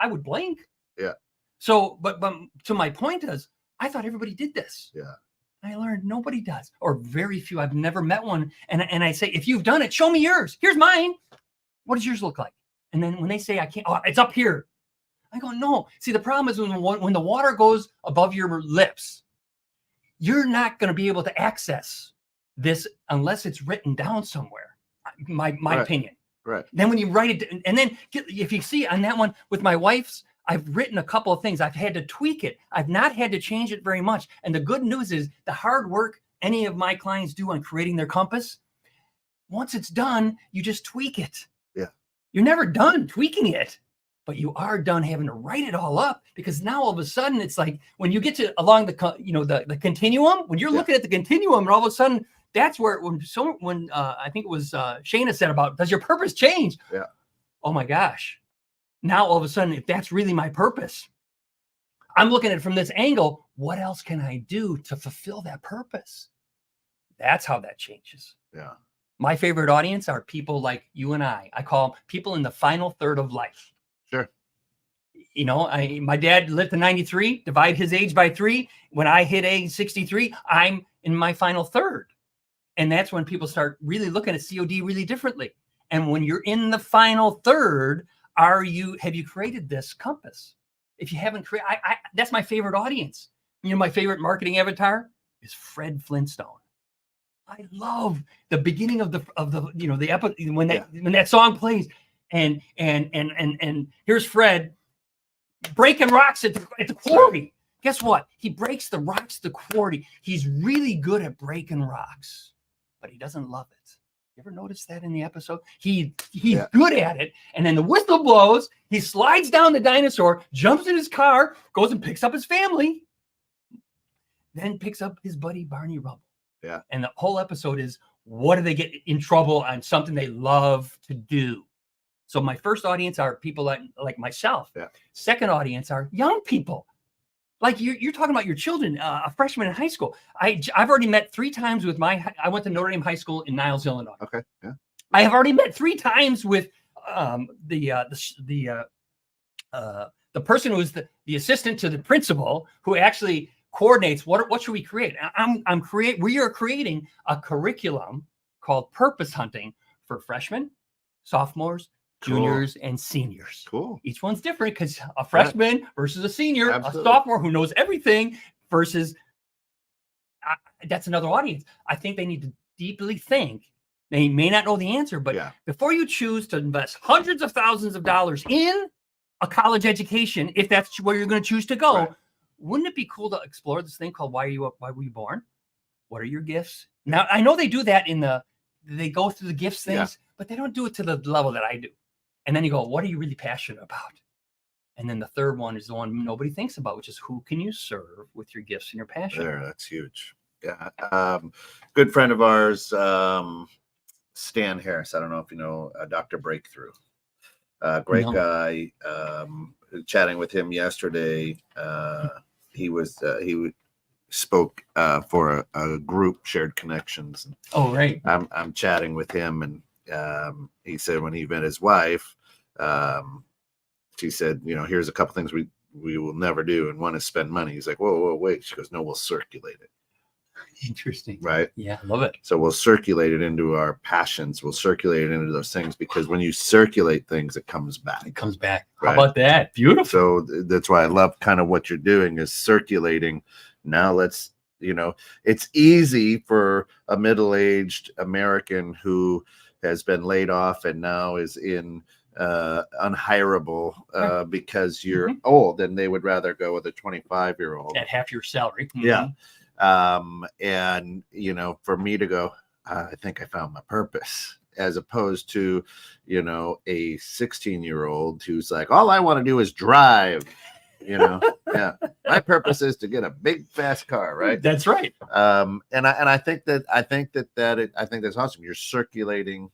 would blink. Yeah. So, but to my point is, I thought everybody did this. Yeah. I learned nobody does, or very few. I've never met one. And I say, if you've done it, show me yours. Here's mine. What does yours look like? And then when they say I can't, it's up here. I go, no. See, the problem is when the water goes above your lips, you're not going to be able to access this unless it's written down somewhere. My opinion. Right. Then when you write it, and then if you see on that one with my wife's, I've written a couple of things. I've had to tweak it. I've not had to change it very much. And the good news is the hard work any of my clients do on creating their compass, once it's done, you just tweak it. Yeah. You're never done tweaking it, but you are done having to write it all up, because now all of a sudden it's like when you get to along the continuum, when you're looking at the continuum, and all of a sudden that's where when I think it was Shayna said about, does your purpose change? Yeah. Oh my gosh. Now all of a sudden, if that's really my purpose, I'm looking at it from this angle. What else can I do to fulfill that purpose? That's how that changes. Yeah. My favorite audience are people like you and I. I call them people in the final third of life. Sure. My dad lived to 93, divide his age by 3. When I hit age 63, I'm in my final third. And that's when people start really looking at COD really differently. And when you're in the final third, have you created this compass? If you haven't created, that's my favorite audience. My favorite marketing avatar is Fred Flintstone. I love the beginning of the episode when that song plays, and here's Fred breaking rocks at the quarry. Guess what? He breaks the rocks at the quarry. He's really good at breaking rocks, but he doesn't love it. You ever notice that in the episode? He's good at it. And then the whistle blows. He slides down the dinosaur, jumps in his car, goes and picks up his family, then picks up his buddy Barney Rubble. Yeah. And the whole episode is, what do they get in trouble on something they love to do? So my first audience are people like myself. Yeah. Second audience are young people. Like you're talking about your children, a freshman in high school. I've already met 3 times with I went to Notre Dame High School in Niles, Illinois. Okay. Yeah. I have already met 3 times with the person who is the assistant to the principal, who actually coordinates what should we create. We are creating a curriculum called Purpose Hunting for freshmen, sophomores, juniors, and seniors. Cool. Each one's different, because a freshman versus a senior, Absolutely. a sophomore who knows everything versus that's another audience. I think they need to deeply think. They may not know the answer, but before you choose to invest hundreds of thousands of dollars in a college education, if that's where you're going to choose to go, wouldn't it be cool to explore this thing called Why were you born? What are your gifts? Now, I know they do that they go through the gifts things, but they don't do it to the level that I do. And then you go, what are you really passionate about? And then the third one is the one nobody thinks about, which is who can you serve with your gifts and your passion? That's huge. Yeah. Good friend of ours, Stan Harris. I don't know if you know Dr. Breakthrough. Great guy. Chatting with him yesterday. He spoke for a group, Shared Connections. Oh, right. I'm chatting with him, and he said when he met his wife, she said, here's a couple things we will never do, and one is spend money. He's like, whoa, wait. She goes, no, we'll circulate it. Interesting. Right. Yeah, I love it. So we'll circulate it into our passions. We'll circulate it into those things, because when you circulate things, it comes back. It comes back. Right? How about that? Beautiful. So that's why I love kind of what you're doing is circulating. Now let's, it's easy for a middle-aged American who has been laid off and now is in unhireable because you're old, and they would rather go with a 25-year-old at half your salary. Yeah. And for me to go, I think I found my purpose, as opposed to a 16-year-old who's like, all I want to do is drive. My purpose is to get a big fast car, right? That's right. And I think that's awesome. You're circulating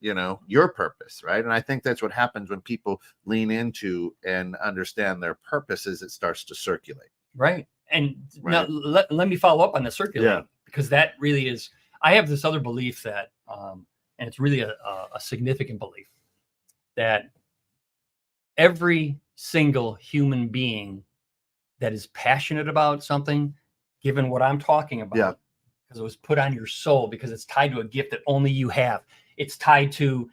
your purpose, right? And I think that's what happens when people lean into and understand their purpose, is it starts to circulate. Right. And now let me follow up on the circulating, because that really is, I have this other belief that, and it's really a significant belief, that every single human being that is passionate about something, given what I'm talking about, because it was put on your soul, because it's tied to a gift that only you have. It's tied to,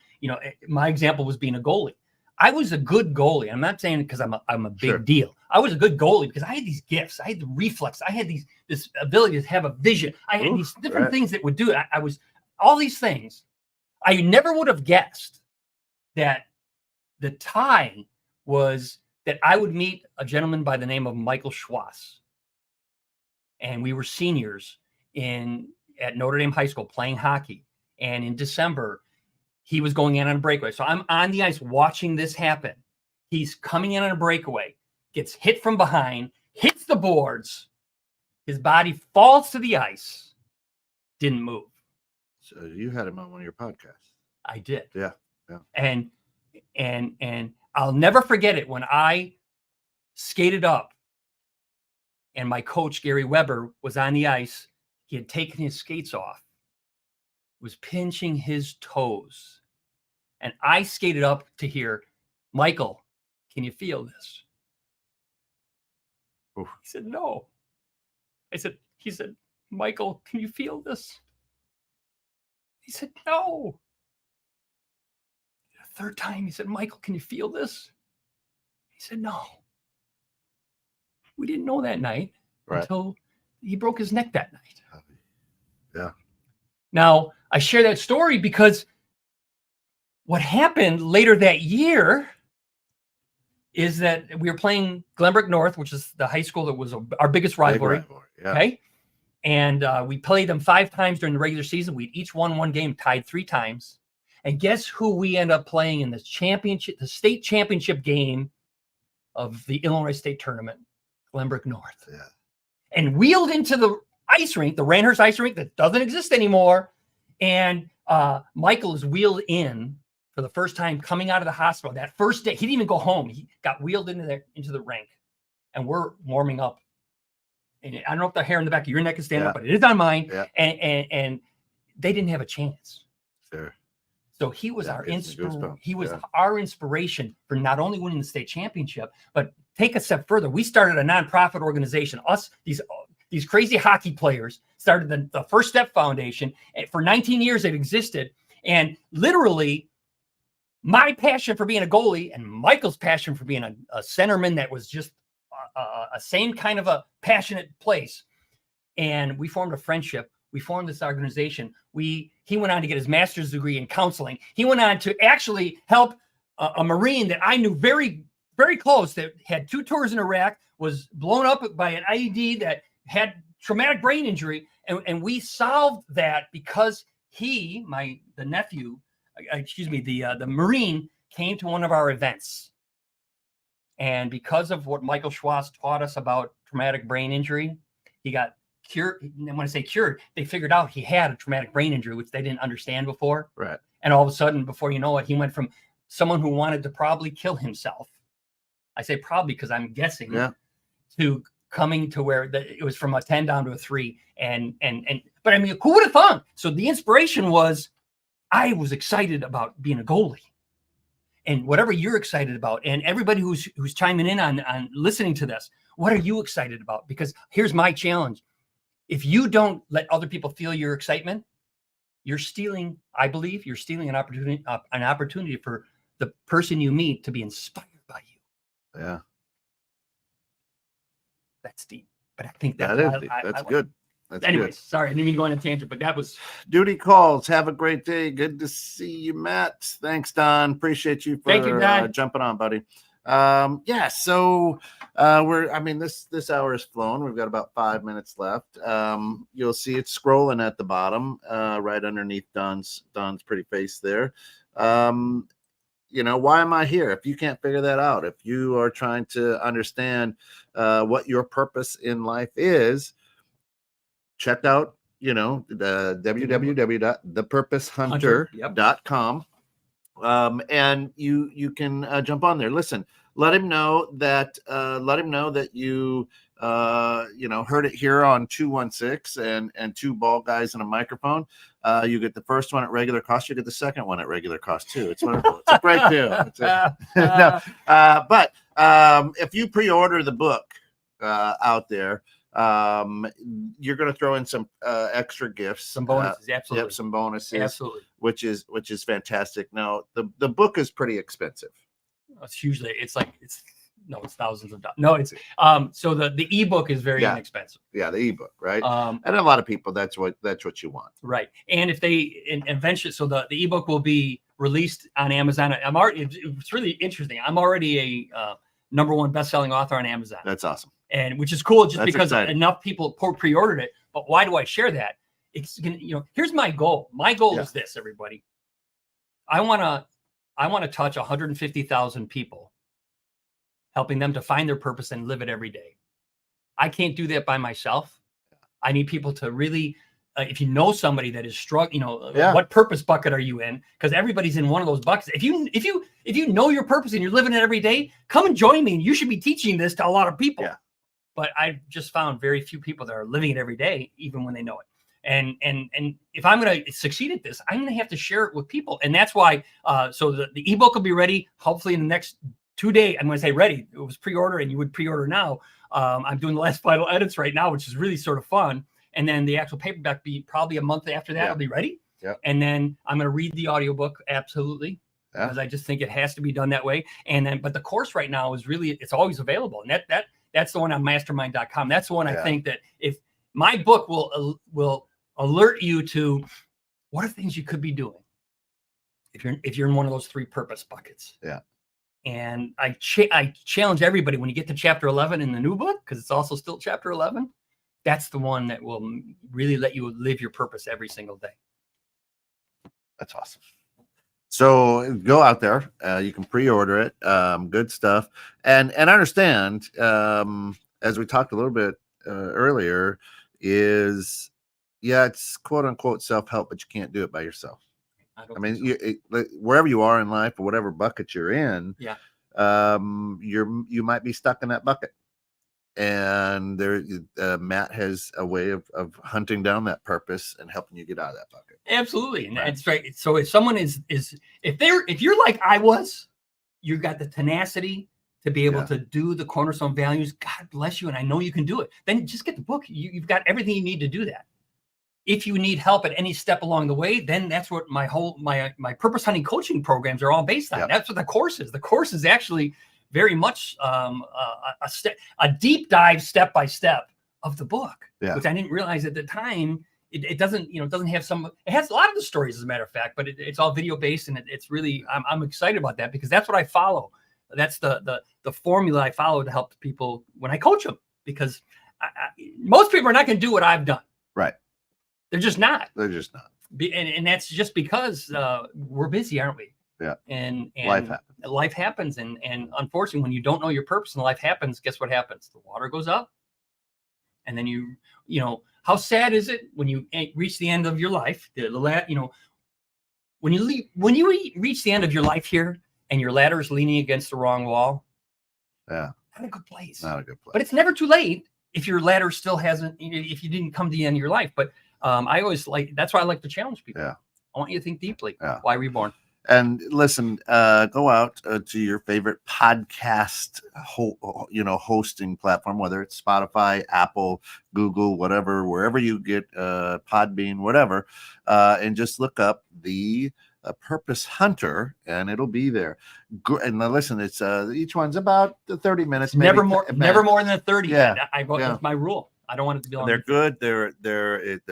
my example was being a goalie. I was a good goalie. I'm not saying because I'm a big deal. I was a good goalie because I had these gifts. I had the reflex. I had this ability to have a vision. I had these different things that would do it. I was all these things. I never would have guessed that the tie was that I would meet a gentleman by the name of Michael Schwass. And we were seniors at Notre Dame High School playing hockey. And in December, he was going in on a breakaway. So I'm on the ice watching this happen. He's coming in on a breakaway, gets hit from behind, hits the boards. His body falls to the ice, didn't move. So you had him on one of your podcasts. I did. Yeah. And I'll never forget it when I skated up and my coach, Gary Weber, was on the ice. He had taken his skates off, was pinching his toes. And I skated up to hear, Michael, can you feel this? Oof. He said, no. He said, Michael, can you feel this? He said, no. The third time, he said, Michael, can you feel this? He said, no. We didn't know that night until he broke his neck that night. Yeah. Now, I share that story because what happened later that year is that we were playing Glenbrook North, which is the high school that was our biggest rivalry. Okay. And we played them 5 times during the regular season. We'd each won one game, tied 3 times. And guess who we end up playing in the state championship game of the Illinois State Tournament? Glenbrook North. Yeah. And wheeled into the ice rink, the Randhurst ice rink that doesn't exist anymore. And Michael is wheeled in for the first time coming out of the hospital. That first day, he didn't even go home. He got wheeled into the rink. And we're warming up. And I don't know if the hair in the back of your neck is standing up, but it is on mine. Yeah. And they didn't have a chance. Sure. So he was our inspiration for not only winning the state championship, but take a step further. We started a nonprofit organization. These crazy hockey players started the First Step Foundation. And for 19 years, it existed. And literally, my passion for being a goalie and Michael's passion for being a centerman that was just a same kind of a passionate place. and we formed a friendship. We formed this organization. He went on to get his master's degree in counseling. He went on to actually help a Marine that I knew very, very close, that had 2 tours in Iraq, was blown up by an IED, that had traumatic brain injury. And we solved that because the Marine came to one of our events. And because of what Michael Schwass taught us about traumatic brain injury, he got cured. And when I say cured, they figured out he had a traumatic brain injury, which they didn't understand before. Right. And all of a sudden, before you know it, he went from someone who wanted to probably kill himself. I say probably because I'm guessing, to coming to where it was from a 10 down to a 3. But I mean, who would have thought? So the inspiration was, I was excited about being a goalie. And whatever you're excited about, and everybody who's chiming in on listening to this, what are you excited about? Because here's my challenge. If you don't let other people feel your excitement, you're stealing, I believe, an opportunity for the person you meet to be inspired by you. Yeah. That's deep. But I think that's good. That's anyways, good. Sorry, I didn't mean to go on a tangent, but that was Duty Calls. Have a great day. Good to see you, Matt. Thanks, Don. Appreciate you for jumping on, buddy. So this hour is flown. We've got about 5 minutes left. You'll see it scrolling at the bottom, right underneath Don's pretty face there. Why am I here? If you can't figure that out, if you are trying to understand what your purpose in life is, check out, the www.thepurposehunter.com. And you can jump on there. Listen, let him know that you heard it here on 216 and 2 bald guys and a microphone. You get the first one at regular cost. You get the second one at regular cost too. It's wonderful. It's a great deal. But if you pre-order the book out there, you're going to throw in some extra gifts, some bonuses, absolutely. Yep, some bonuses, absolutely, which is fantastic. Now the book is pretty expensive. It's thousands of dollars. No, it's so the ebook is very inexpensive. Yeah, the ebook, right? And a lot of people, that's what you want, right? And if eventually, so the ebook will be released on Amazon. It's really interesting. I'm already a #1 best-selling author on Amazon. That's awesome. And which is cool, just That's because exciting. Enough people pre-ordered it. But why do I share that? It's gonna, here's my goal. My goal is this, everybody. I want to touch 150,000 people, helping them to find their purpose and live it every day. I can't do that by myself. I need people to really, if you know somebody that is struggling, what purpose bucket are you in? Because everybody's in one of those buckets. If you know your purpose and you're living it every day, come and join me. And you should be teaching this to a lot of people. Yeah. But I've just found very few people that are living it every day, even when they know it. And if I'm going to succeed at this, I'm going to have to share it with people. And that's why, so the ebook will be ready, hopefully in the next 2 days. I'm going to say ready. It was pre-order, and you would pre-order now. I'm doing the last final edits right now, which is really sort of fun. And then the actual paperback be probably a month after that. It'll be ready. Yeah. And then I'm going to read the audiobook. Absolutely. Because I just think it has to be done that way. And then, but the course right now is really, it's always available. And that's the one on mastermind.com. That's the one I think that if my book will alert you to what are things you could be doing if you're in one of those 3 purpose buckets. Yeah. And I challenge everybody, when you get to chapter 11 in the new book, because it's also still chapter 11, that's the one that will really let you live your purpose every single day. That's awesome. So go out there. You can pre-order it. Good stuff. And understand, as we talked a little bit earlier, is it's quote unquote self-help, but you can't do it by yourself. I mean, wherever you are in life or whatever bucket you're in, you might be stuck in that bucket. And there, Matt has a way of hunting down that purpose and helping you get out of that bucket. Absolutely, and that's right. So if someone if you're like I was, you've got the tenacity to be able to do the cornerstone values. God bless you, and I know you can do it. Then just get the book. You've got everything you need to do that. If you need help at any step along the way, then that's what my purpose hunting coaching programs are all based on. That's what the course is. The course is actually very much a deep dive, step by step of the book, Yeah. which I didn't realize at the time. It doesn't, it doesn't have it has a lot of the stories, as a matter of fact, but it's all video based, and it's really, I'm excited about that, because that's what I follow. That's the formula I follow to help people when I coach them, because most people are not going to do what I've done. Right. They're just not. And that's just because we're busy, aren't we? Yeah. And life happens. And unfortunately, when you don't know your purpose and life happens, guess what happens? The water goes up. And then how sad is it when you reach the end of your life? When you reach the end of your life here and your ladder is leaning against the wrong wall. Yeah. Not a good place. Not a good place. But it's never too late if your ladder still hasn't, if you didn't come to the end of your life. But I always that's why I like to challenge people. Yeah. I want you to think deeply. Yeah. Why reborn? And listen, go out to your favorite podcast, hosting platform, whether it's Spotify, Apple, Google, whatever, wherever you get Podbean, whatever, and just look up the Purpose Hunter, and it'll be there. And now listen, it's each one's about 30 minutes. Never more than 30. Yeah. That's my rule. I don't want it to be long. They're good. They're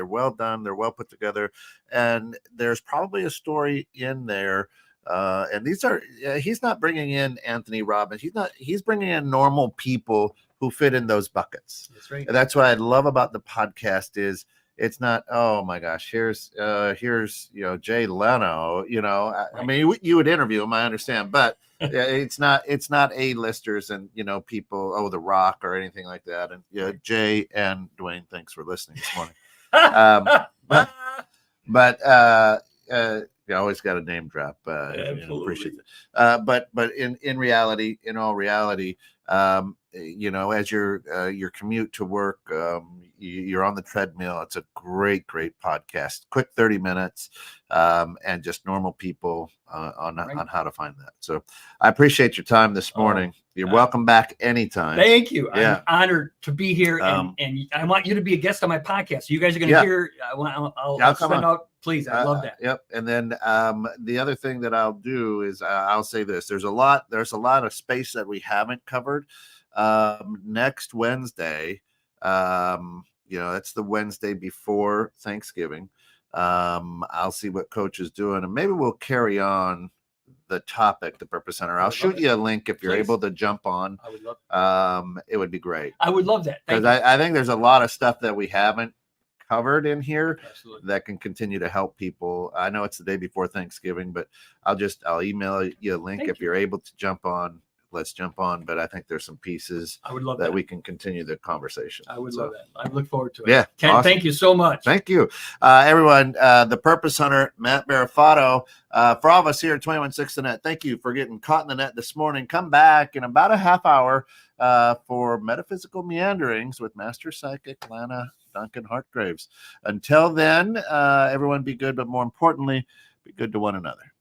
well done. They're well put together, and there's probably a story in there. And these are he's not bringing in Anthony Robbins. He's bringing in normal people who fit in those buckets. That's right. And that's what I love about the podcast is it's not, oh my gosh, here's Jay Leno. Right. I mean, you would interview him, I understand, but it's not A-listers and people, The Rock or anything like that. And Jay and Dwayne, thanks for listening this morning. But you always got a name drop. Appreciate it. But in reality, in all reality, as your commute to work, you're on the treadmill. It's a great podcast. Quick 30 minutes, and just normal people on how to find that. So I appreciate your time this morning. You're welcome back anytime. Thank you. Yeah. I'm honored to be here, and I want you to be a guest on my podcast. So you guys are going to hear. I'll send out. Please, I love that. Yep. And then the other thing that I'll do is I'll say this: there's a lot of space that we haven't covered. Next Wednesday, that's the Wednesday before Thanksgiving. I'll see what Coach is doing, and maybe we'll carry on the topic, the Purpose Center. I'll shoot you a link if you're able to jump on. I would love it would be great. I would love that, because I think there's a lot of stuff that we haven't covered in here. Absolutely. That can continue to help people. I know it's the day before Thanksgiving, but I'll email you a link if you're able to jump on. Let's jump on. But I think there's some pieces I would love that we can continue the conversation. I would love that. I look forward to it. Yeah. Ken, awesome. Thank you so much. Thank you. Everyone, the Purpose Hunter, Matt Berrafato, for all of us here at 21.6 The Net, thank you for getting caught in the net this morning. Come back in about a half hour for Metaphysical Meanderings with Master Psychic Lana Duncan Hartgraves. Until then, everyone be good, but more importantly, be good to one another.